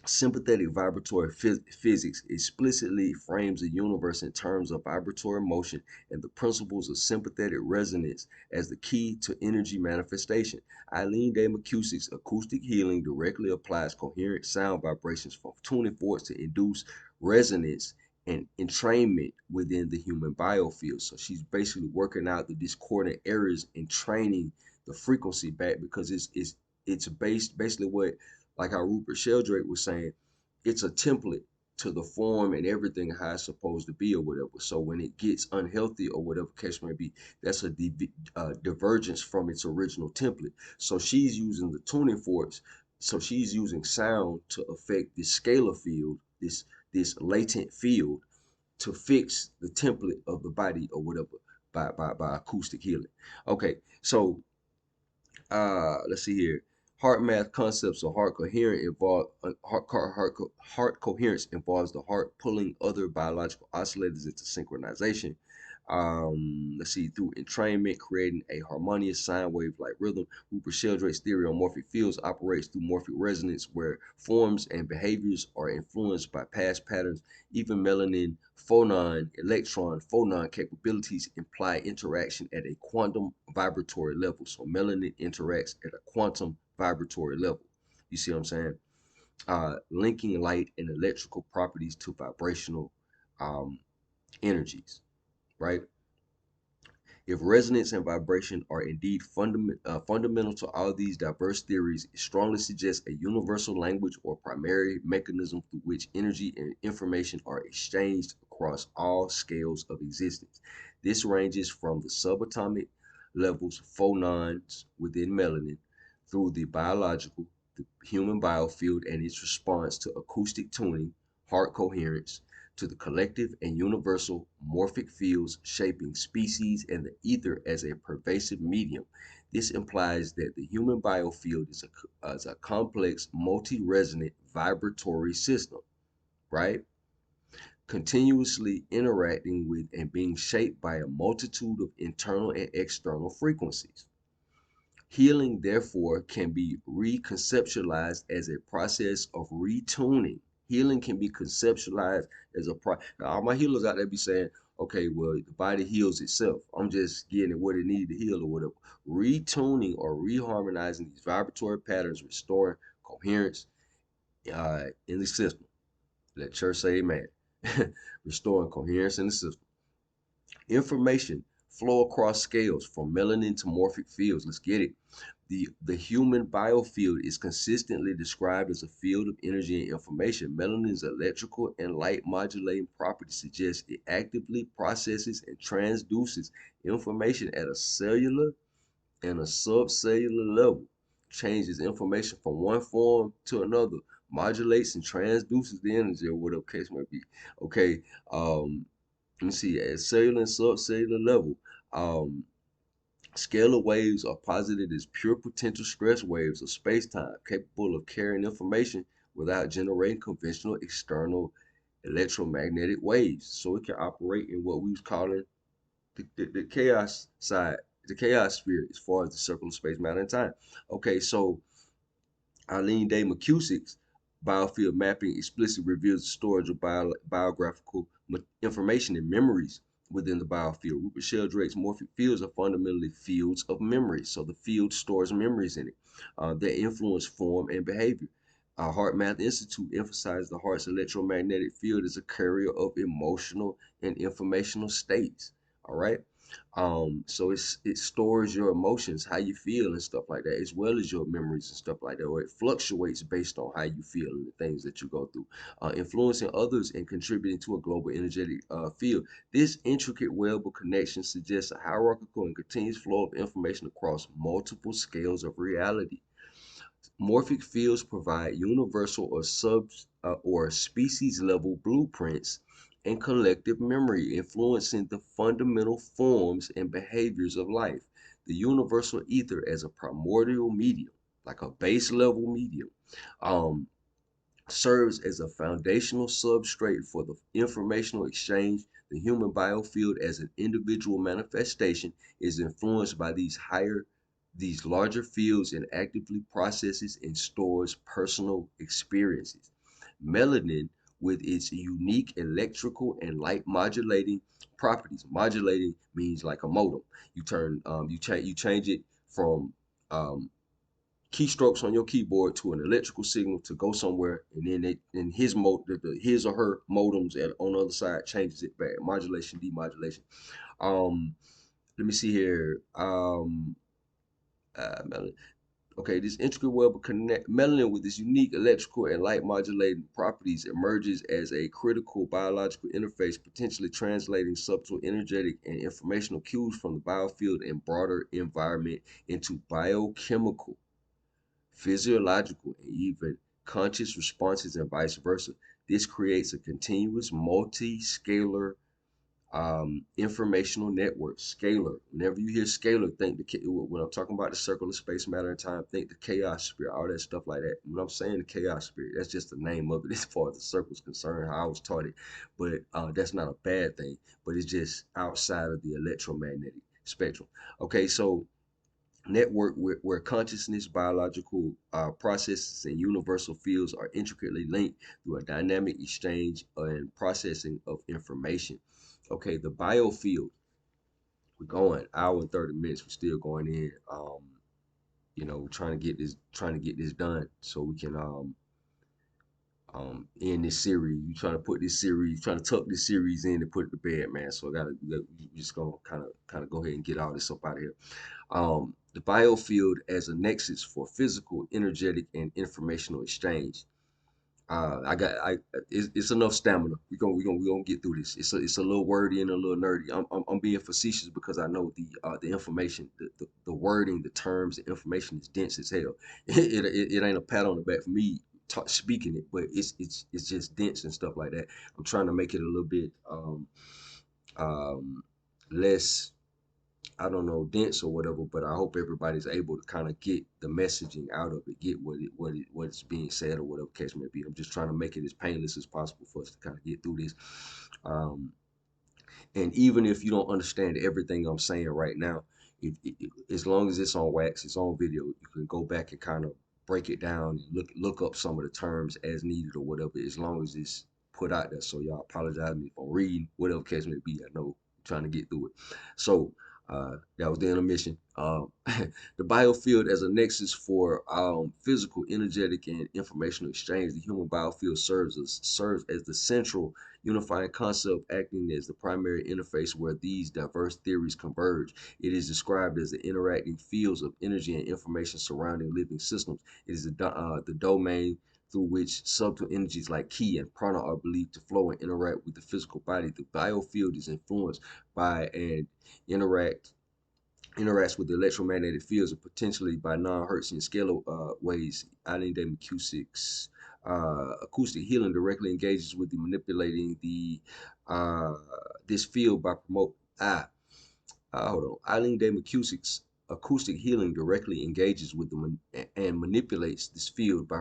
[SPEAKER 1] Sympathetic vibratory physics explicitly frames the universe in terms of vibratory motion and the principles of sympathetic resonance as the key to energy manifestation. Eileen Day McKusick's acoustic healing directly applies coherent sound vibrations from tuning forks to induce resonance and entrainment within the human biofield. So she's basically working out the discordant areas and training the frequency back, because it's based basically what, like how Rupert Sheldrake was saying, it's a template to the form and everything how it's supposed to be or whatever. So when it gets unhealthy or whatever case may be, that's a divergence from its original template. So she's using the tuning forks. So she's using sound to affect this scalar field, this latent field, to fix the template of the body or whatever by acoustic healing. Okay, so let's see here. Heart math concepts of heart coherence involve heart coherence involves the heart pulling other biological oscillators into synchronization. Let's see, through entrainment, creating a harmonious sine wave-like rhythm. Rupert Sheldrake's theory on morphic fields operates through morphic resonance, where forms and behaviors are influenced by past patterns. Even melanin electron phonon capabilities imply interaction at a quantum vibratory level. So melanin interacts at a quantum vibratory level. You see what I'm saying? Linking light and electrical properties to vibrational um, energies, right? If resonance and vibration are indeed fundamental to all these diverse theories, it strongly suggests a universal language or primary mechanism through which energy and information are exchanged across all scales of existence. This ranges from the subatomic levels, phonons within melanin, through the biological, the human biofield and its response to acoustic tuning, heart coherence, to the collective and universal morphic fields shaping species and the ether as a pervasive medium. This implies that the human biofield is a complex, multi-resonant vibratory system, right? Continuously interacting with and being shaped by a multitude of internal and external frequencies. Healing, therefore, can be reconceptualized as a process of retuning. Healing can be conceptualized as a all my healers out there be saying, okay, well, the body heals itself. I'm just getting it what it needed to heal or whatever. Retuning or reharmonizing these vibratory patterns, restoring coherence in the system. Let church say amen. Restoring coherence in the system. Information flow across scales from melanin to morphic fields. Let's get it. The human biofield is consistently described as a field of energy and information. Melanin's electrical and light modulating properties suggest it actively processes and transduces information at a cellular and a subcellular level, changes information from one form to another, modulates and transduces the energy or whatever case might be. Okay, let me see, at cellular and subcellular level, um, scalar waves are posited as pure potential stress waves of space-time, capable of carrying information without generating conventional external electromagnetic waves. So it can operate in what we was calling the chaos side, the chaos sphere, as far as the circle of space, matter, and time. Okay, so Eileen Day McKusick's biofield mapping explicitly reveals the storage of biographical information and memories within the biofield. Rupert Sheldrake's morphic fields are fundamentally fields of memory. So the field stores memories in it that influence form and behavior. Heart Math Institute emphasizes the heart's electromagnetic field as a carrier of emotional and informational states. All right. So it stores your emotions, how you feel and stuff like that, as well as your memories and stuff like that, or it fluctuates based on how you feel and the things that you go through, influencing others and contributing to a global energetic field. This intricate web of connections suggests a hierarchical and continuous flow of information across multiple scales of reality. Morphic fields provide universal or species level blueprints and collective memory, influencing the fundamental forms and behaviors of life. The universal ether as a primordial medium, like a base level medium, um, serves as a foundational substrate for the informational exchange. The human biofield as an individual manifestation is influenced by these larger fields and actively processes and stores personal experiences. Melanin, with its unique electrical and light modulating properties. Modulating means like a modem. You change it from um, keystrokes on your keyboard to an electrical signal to go somewhere, and then his or her modems on the other side changes it back. Modulation, demodulation. Um, Let me see here. Melanin. Okay, this intricate web of connect melanin with its unique electrical and light modulating properties emerges as a critical biological interface, potentially translating subtle energetic and informational cues from the biofield and broader environment into biochemical, physiological, and even conscious responses, and vice versa. This creates a continuous multi-scalar informational network. Scalar. Whenever you hear scalar, think when I'm talking about the circle of space, matter, and time, think the chaos spirit, all that stuff like that. When I'm saying the chaos spirit, that's just the name of it as far as the circle is concerned, how I was taught it. But that's not a bad thing, but it's just outside of the electromagnetic spectrum. Okay, so network where consciousness, biological processes, and universal fields are intricately linked through a dynamic exchange and processing of information. Okay, the biofield. We're going hour and 30 minutes. We're still going in. Trying to get this done so we can end this series. We trying to put this series, trying to tuck this series in and put it to bed, man. So we just gonna kind of go ahead and get all this up out of here. The biofield as a nexus for physical, energetic, and informational exchange. It's enough stamina. We gonna get through this. It's a little wordy and a little nerdy. I'm being facetious because I know the information, the wording, the terms, the information is dense as hell. It ain't a pat on the back for me speaking it, but it's just dense and stuff like that. I'm trying to make it a little bit um less, I don't know, dense or whatever, but I hope everybody's able to kind of get the messaging out of it, get what's being said or whatever case may be. I'm just trying to make it as painless as possible for us to kind of get through this. Um, and even if you don't understand everything I'm saying right now, as long as it's on wax, it's on video, you can go back and kind of break it down and look up some of the terms as needed or whatever, as long as it's put out there. So y'all apologize me if I'm reading, whatever case may be. I know I'm trying to get through it. So that was the intermission. The biofield as a nexus for physical, energetic, and informational exchange. The human biofield serves as the central unifying concept, acting as the primary interface where these diverse theories converge. It is described as the interacting fields of energy and information surrounding living systems. It is the domain through which subtle energies like ki and prana are believed to flow and interact with the physical body. The biofield is influenced by and interact interacts with the electromagnetic fields and potentially by non-Hertzian scalar ways. Eileen Day McKusick's acoustic healing directly engages with the manipulating the this field by promote hold on. Eileen Day McKusick's acoustic healing directly engages with and manipulates this field by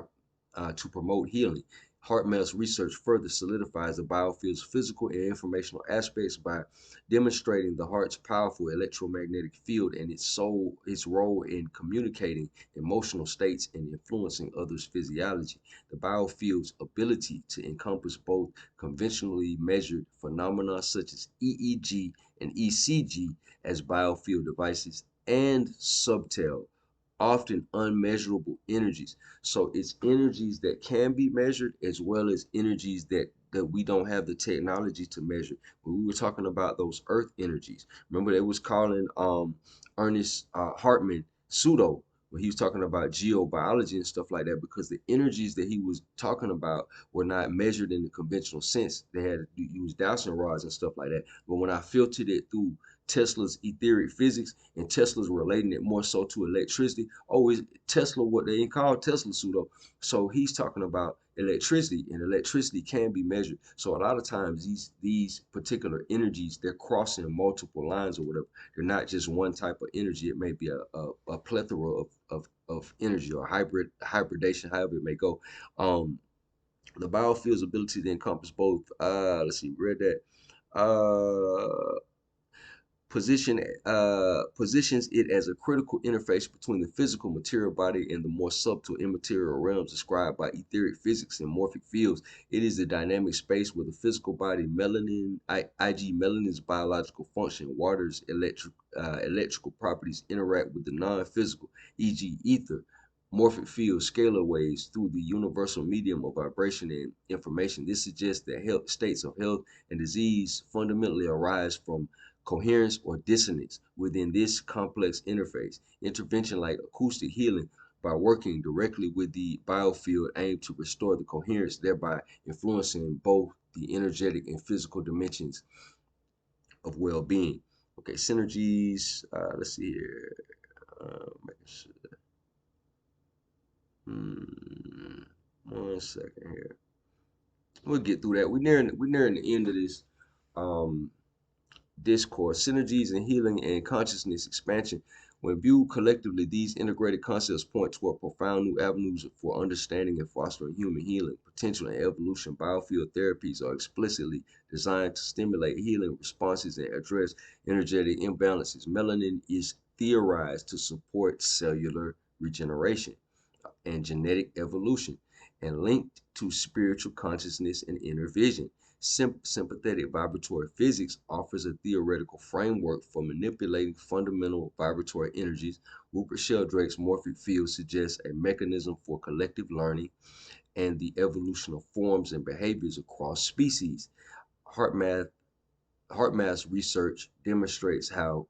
[SPEAKER 1] to promote healing. Hartmell's research further solidifies the biofield's physical and informational aspects by demonstrating the heart's powerful electromagnetic field and its role in communicating emotional states and influencing others' physiology. The biofield's ability to encompass both conventionally measured phenomena such as EEG and ECG as biofield devices and subtle, often unmeasurable energies. So it's energies that can be measured as well as energies that we don't have the technology to measure. When we were talking about those earth energies, remember they was calling Ernest Hartman pseudo when he was talking about geobiology and stuff like that, because the energies that he was talking about were not measured in the conventional sense. They had to use dowsing rods and stuff like that. But when I filtered it through Tesla's etheric physics, and Tesla's relating it more so to electricity. Always Tesla, what they call Tesla pseudo. So he's talking about electricity, and electricity can be measured. So a lot of times these particular energies, they're crossing multiple lines or whatever. They're not just one type of energy. It may be a plethora of energy or hybridation, however it may go. The biofield's ability to encompass both. Let's see, read that. positions it as a critical interface between the physical material body and the more subtle immaterial realms described by etheric physics and morphic fields. It is the dynamic space where the physical body, IG melanin's biological function, water's electrical properties interact with the non-physical, e.g., ether, morphic fields, scalar waves through the universal medium of vibration and information. This suggests that states of health and disease fundamentally arise from coherence or dissonance within this complex interface. Intervention like acoustic healing by working directly with the biofield aim to restore the coherence, thereby influencing both the energetic and physical dimensions of well-being. Okay, synergies. Let's see here. Making sure. 1 second here. We'll get through that. We're nearing the end of this um discourse. Synergies in healing and consciousness expansion. When viewed collectively, these integrated concepts point toward profound new avenues for understanding and fostering human healing potential and evolution. Biofield therapies are explicitly designed to stimulate healing responses and address energetic imbalances. Melanin is theorized to support cellular regeneration and genetic evolution, and linked to spiritual consciousness and inner vision. Sympathetic vibratory physics offers a theoretical framework for manipulating fundamental vibratory energies. Rupert Sheldrake's morphic field suggests a mechanism for collective learning and the evolution of forms and behaviors across species. Heart math Heart mass research demonstrates how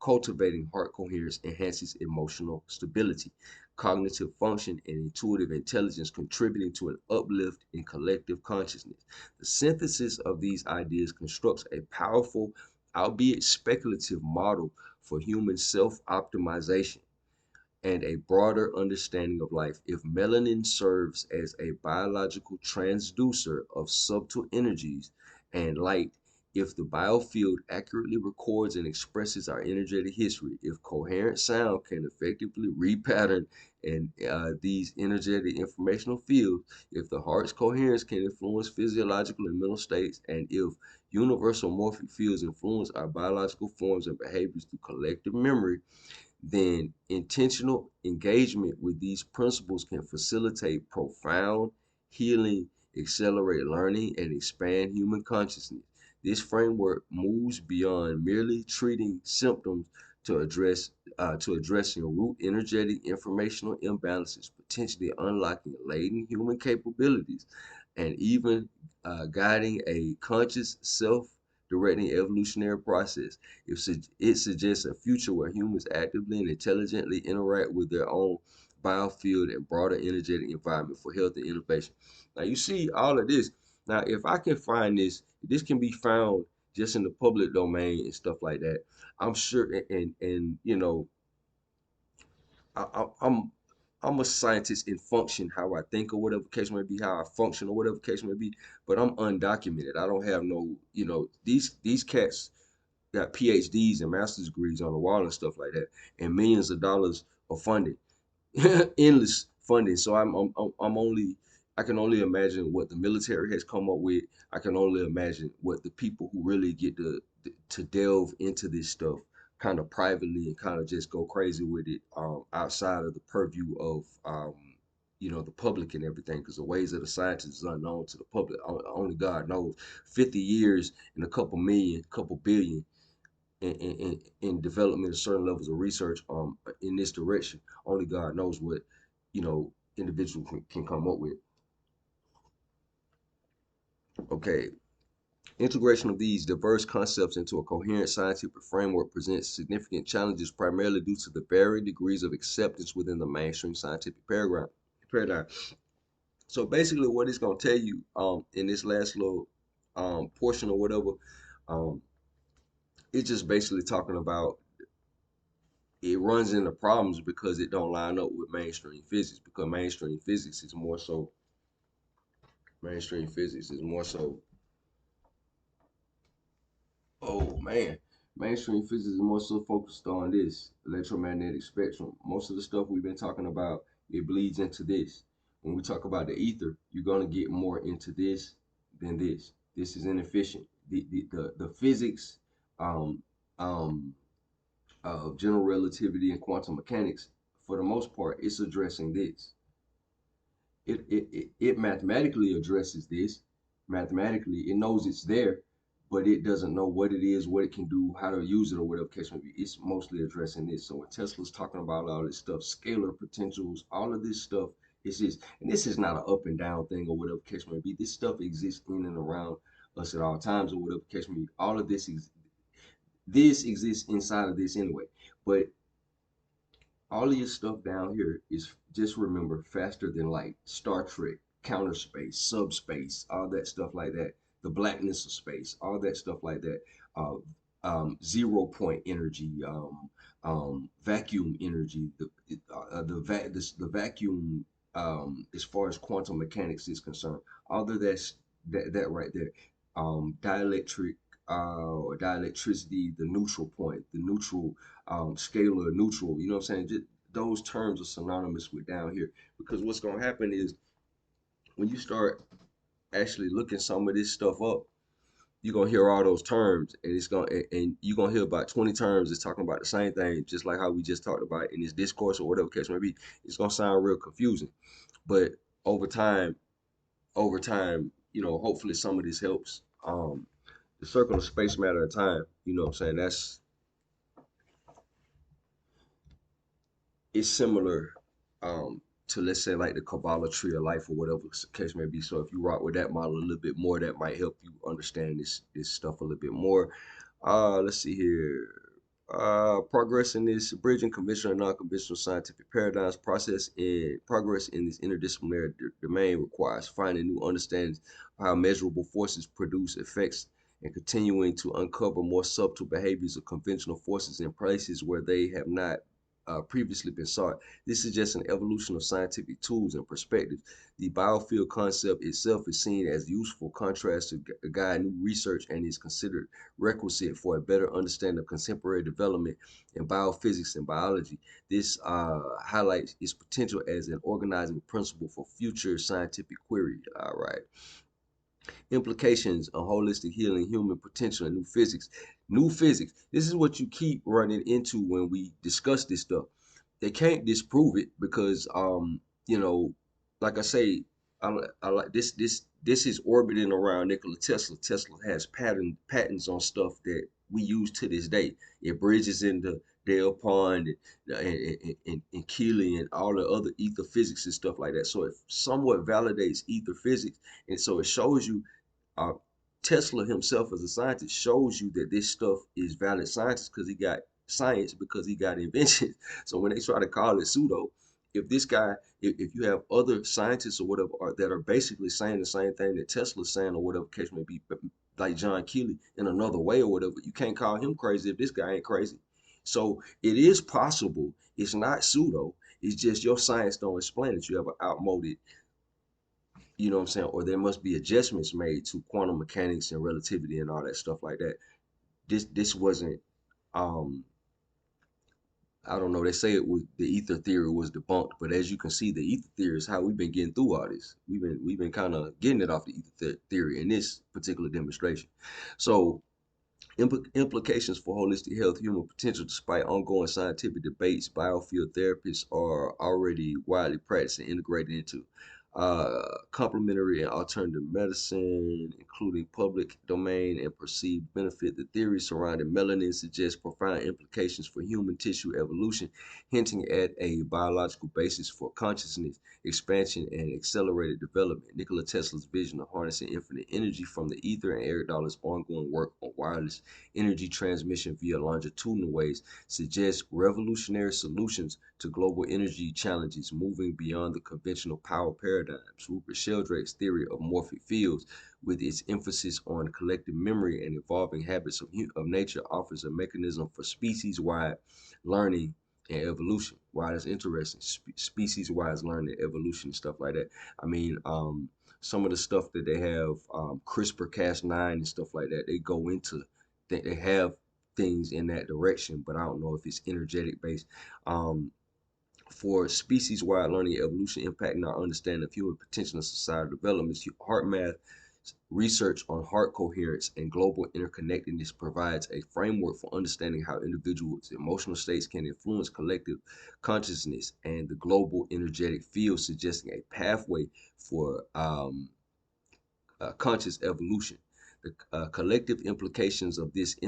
[SPEAKER 1] cultivating heart coherence enhances emotional stability, cognitive function, and intuitive intelligence, contributing to an uplift in collective consciousness. The synthesis of these ideas constructs a powerful, albeit speculative, model for human self optimization and a broader understanding of life. If melanin serves as a biological transducer of subtle energies and light, if the biofield accurately records and expresses our energetic history, if coherent sound can effectively repattern and these energetic informational fields, if the heart's coherence can influence physiological and mental states, and if universal morphic fields influence our biological forms and behaviors through collective memory, then intentional engagement with these principles can facilitate profound healing, accelerate learning, and expand human consciousness. This framework moves beyond merely treating symptoms to addressing root energetic informational imbalances, potentially unlocking latent human capabilities, and even guiding a conscious self-directing evolutionary process. It suggests a future where humans actively and intelligently interact with their own biofield and broader energetic environment for health and innovation. Now, you see all of this. Now, if I can find this, this can be found just in the public domain and stuff like that. I'm sure, and you know, I, I, I'm I'm a scientist in function, how I think or whatever case may be, how I function or whatever case may be. But I'm undocumented. I don't have no, these cats got PhDs and master's degrees on the wall and stuff like that, and millions of dollars of funding, endless funding. So I'm only I can only imagine what the military has come up with. I can only imagine what the people who really get to delve into this stuff kind of privately and kind of just go crazy with it outside of the purview of the public and everything, because the ways of the scientists is unknown to the public. Only God knows. 50 years and a couple million, couple billion in development of certain levels of research in this direction. Only God knows what individuals can come up with. Okay, integration of these diverse concepts into a coherent scientific framework presents significant challenges, primarily due to the varying degrees of acceptance within the mainstream scientific paradigm. So basically, what it's gonna tell you in this last little portion or whatever, um, it's just basically talking about it runs into problems because it don't line up with mainstream physics, because mainstream physics is more so oh man mainstream physics is more so focused on this electromagnetic spectrum. Most of the stuff we've been talking about, it bleeds into this. When we talk about the ether, you're going to get more into this than this. This is inefficient. The physics um um, of general relativity and quantum mechanics, for the most part, it's addressing this. It mathematically addresses this. Mathematically, it knows it's there, but it doesn't know what it is, what it can do, how to use it, or whatever case may be. It's mostly addressing this. So when Tesla's talking about all this stuff, scalar potentials, all of this stuff, it's just, and this is not an up and down thing or whatever case may be. This stuff exists in and around us at all times or whatever case may be. All of this exists inside of this anyway. But all of your stuff down here is, just remember, faster than light. Star Trek, counter space, subspace, all that stuff like that. The blackness of space, all that stuff like that. Uh, 0 point energy, vacuum energy, the vacuum, as far as quantum mechanics is concerned. All of that right there. Dielectric, or dielectricity, the neutral point, the neutral, scalar, neutral. You know what I'm saying? Just, those terms are synonymous with down here, because what's gonna happen is when you start actually looking some of this stuff up, you're gonna hear all those terms, and and you're gonna hear about 20 terms that's talking about the same thing, just like how we just talked about in this discourse or whatever case may be. It's gonna sound real confusing, but over time, hopefully some of this helps. The circle of space, matter, and time. You know what I'm saying? It's similar, to, let's say, like the Kabbalah tree of life or whatever the case may be. So if you rock with that model a little bit more, that might help you understand this stuff a little bit more. Let's see here. Progress in this bridging conventional and non-conventional scientific paradigms process in progress in this interdisciplinary domain requires finding new understandings of how measurable forces produce effects and continuing to uncover more subtle behaviors of conventional forces in places where they have not previously been sought. This is just an evolution of scientific tools and perspectives. The biofield concept itself is seen as useful contrast to guide new research and is considered requisite for a better understanding of contemporary development in biophysics and biology. This highlights its potential as an organizing principle for future scientific query. All right. Implications of holistic healing, human potential, and new physics. New physics. This is what you keep running into when we discuss this stuff. They can't disprove it because, you know, like I say, I like this is orbiting around Nikola Tesla. Tesla has patents on stuff that we use to this day. It bridges into Dale Pond and Keely and all the other ether physics and stuff like that. So it somewhat validates ether physics, and so it shows you, uh, Tesla himself as a scientist shows you that this stuff is valid science because he got inventions. So when they try to call it pseudo, if you have other scientists or whatever that are basically saying the same thing that Tesla's saying or whatever case may be, like John Keely in another way or whatever, you can't call him crazy if this guy ain't crazy. So it is possible. It's not pseudo. It's just your science don't explain it. You have an outmoded, you know what I'm saying? Or there must be adjustments made to quantum mechanics and relativity and all that stuff like that. This wasn't, um I don't know, they say it was, the ether theory was debunked, but as you can see, the ether theory is how we've been getting through all this. We've been kind of getting it off the ether theory in this particular demonstration. So implications for holistic health, human potential. Despite ongoing scientific debates, biofield therapists are already widely practiced and integrated into complementary and alternative medicine, including public domain and perceived benefit. The theories surrounding melanin suggest profound implications for human tissue evolution, hinting at a biological basis for consciousness expansion and accelerated development. Nikola Tesla's vision of harnessing infinite energy from the ether and Eric Dollard's ongoing work on wireless energy transmission via longitudinal waves suggests revolutionary solutions to global energy challenges, moving beyond the conventional power paradigms. Rupert Sheldrake's theory of morphic fields, with its emphasis on collective memory and evolving habits of nature, offers a mechanism for species-wide learning and evolution. Wow, that's interesting. Species-wise learning, evolution, and stuff like that. I mean, some of the stuff that they have, CRISPR-Cas9 and stuff like that, they go into, they have things in that direction, but I don't know if it's energetic based. Um, for species-wide learning and evolution impacting our understanding of human potential and societal developments, heart math Research on heart coherence and global interconnectedness provides a framework for understanding how individuals' emotional states can influence collective consciousness and the global energetic field, suggesting a pathway for conscious evolution. The collective implications of these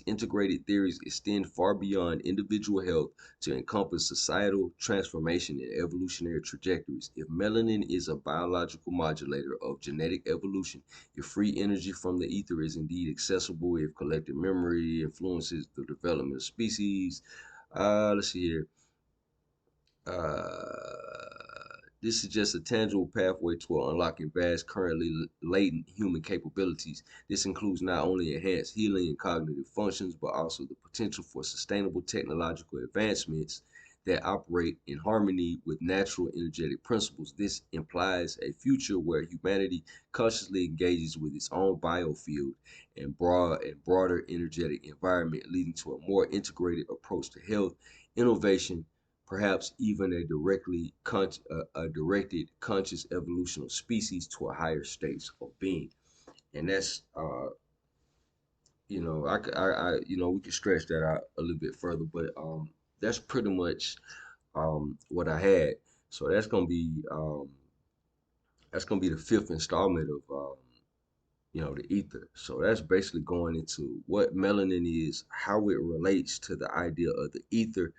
[SPEAKER 1] integrated theories extend far beyond individual health to encompass societal transformation and evolutionary trajectories. If melanin is a biological modulator of genetic evolution, if free energy from the ether is indeed accessible, if collective memory influences the development of species, let's see here. This suggests a tangible pathway toward unlocking vast, currently latent human capabilities. This includes not only enhanced healing and cognitive functions, but also the potential for sustainable technological advancements that operate in harmony with natural energetic principles. This implies a future where humanity consciously engages with its own biofield and broader energetic environment, leading to a more integrated approach to health, innovation, perhaps even a directed conscious evolution of species to a higher states of being. And that's we could stretch that out a little bit further, but that's pretty much what I had. So that's gonna be the fifth installment of the ether. So that's basically going into what melanin is, how it relates to the idea of the ether,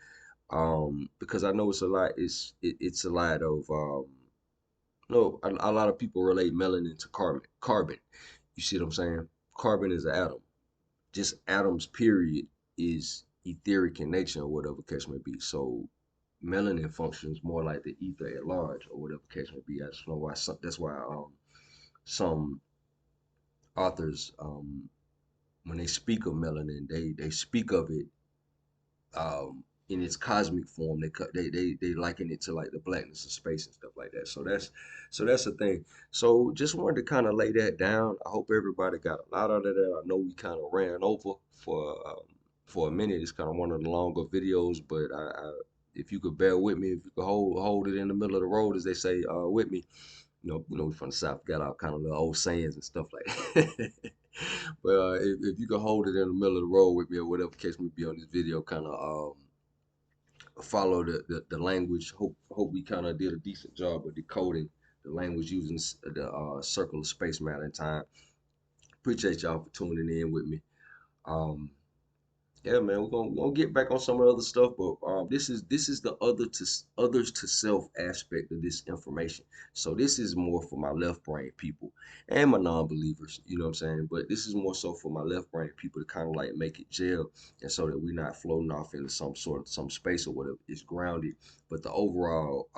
[SPEAKER 1] because I know it's a lot of no a lot of people relate melanin to carbon. You see what I'm saying? Carbon is an atom. Just atoms period is etheric in nature, or whatever case may be. So melanin functions more like the ether at large, or whatever case may be. I just know why that's why some authors, when they speak of melanin, they speak of it in its cosmic form. They liken it to like the blackness of space and stuff like that. So that's the thing. So just wanted to kind of lay that down. I hope everybody got a lot out of that. I know we kind of ran over for a minute. It's kind of one of the longer videos, but if you could bear with me, if you could hold it in the middle of the road, as they say, with me. We from the South, got all kind of little old sayings and stuff like that. But if you can hold it in the middle of the road with me, or whatever case may be on this video, kind of follow the language. Hope we kind of did a decent job of decoding the language using the circle of space, matter, and time. Appreciate y'all for tuning in with me. Um, yeah, man, we're gonna get back on some of the other stuff, but this is the others to self aspect of this information. So this is more for my left brain people and my non-believers, you know what I'm saying? But this is more so for my left brain people to kind of like make it gel, and so that we're not floating off into some space or whatever. It's grounded, but the overall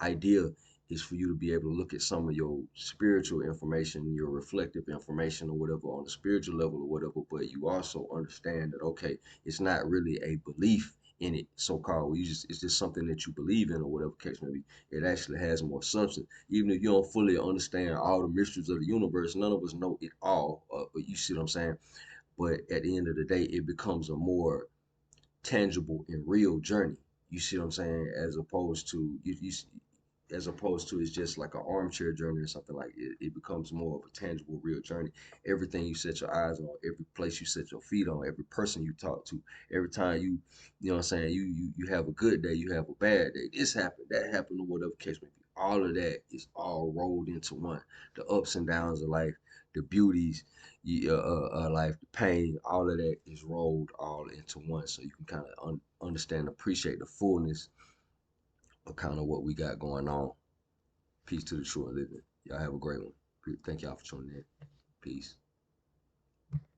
[SPEAKER 1] idea is for you to be able to look at some of your spiritual information, your reflective information or whatever on the spiritual level or whatever, but you also understand that, okay, it's not really a belief in it, so-called. It's just something that you believe in or whatever case may be. It actually has more substance. Even if you don't fully understand all the mysteries of the universe, none of us know it all, but you see what I'm saying? But at the end of the day, it becomes a more tangible and real journey. You see what I'm saying? As opposed to it's just like an armchair journey or something. Like it becomes more of a tangible, real journey. Everything you set your eyes on, every place you set your feet on, every person you talk to, every time you know what I'm saying, you have a good day, you have a bad day, this happened, that happened, or whatever case may be. All of that is all rolled into one. The ups and downs of life, the beauties, life, the pain, all of that is rolled all into one. So you can kind of understand, appreciate the fullness of kind of what we got going on. Peace to the true and living. Y'all have a great one. Thank y'all for tuning in. Peace.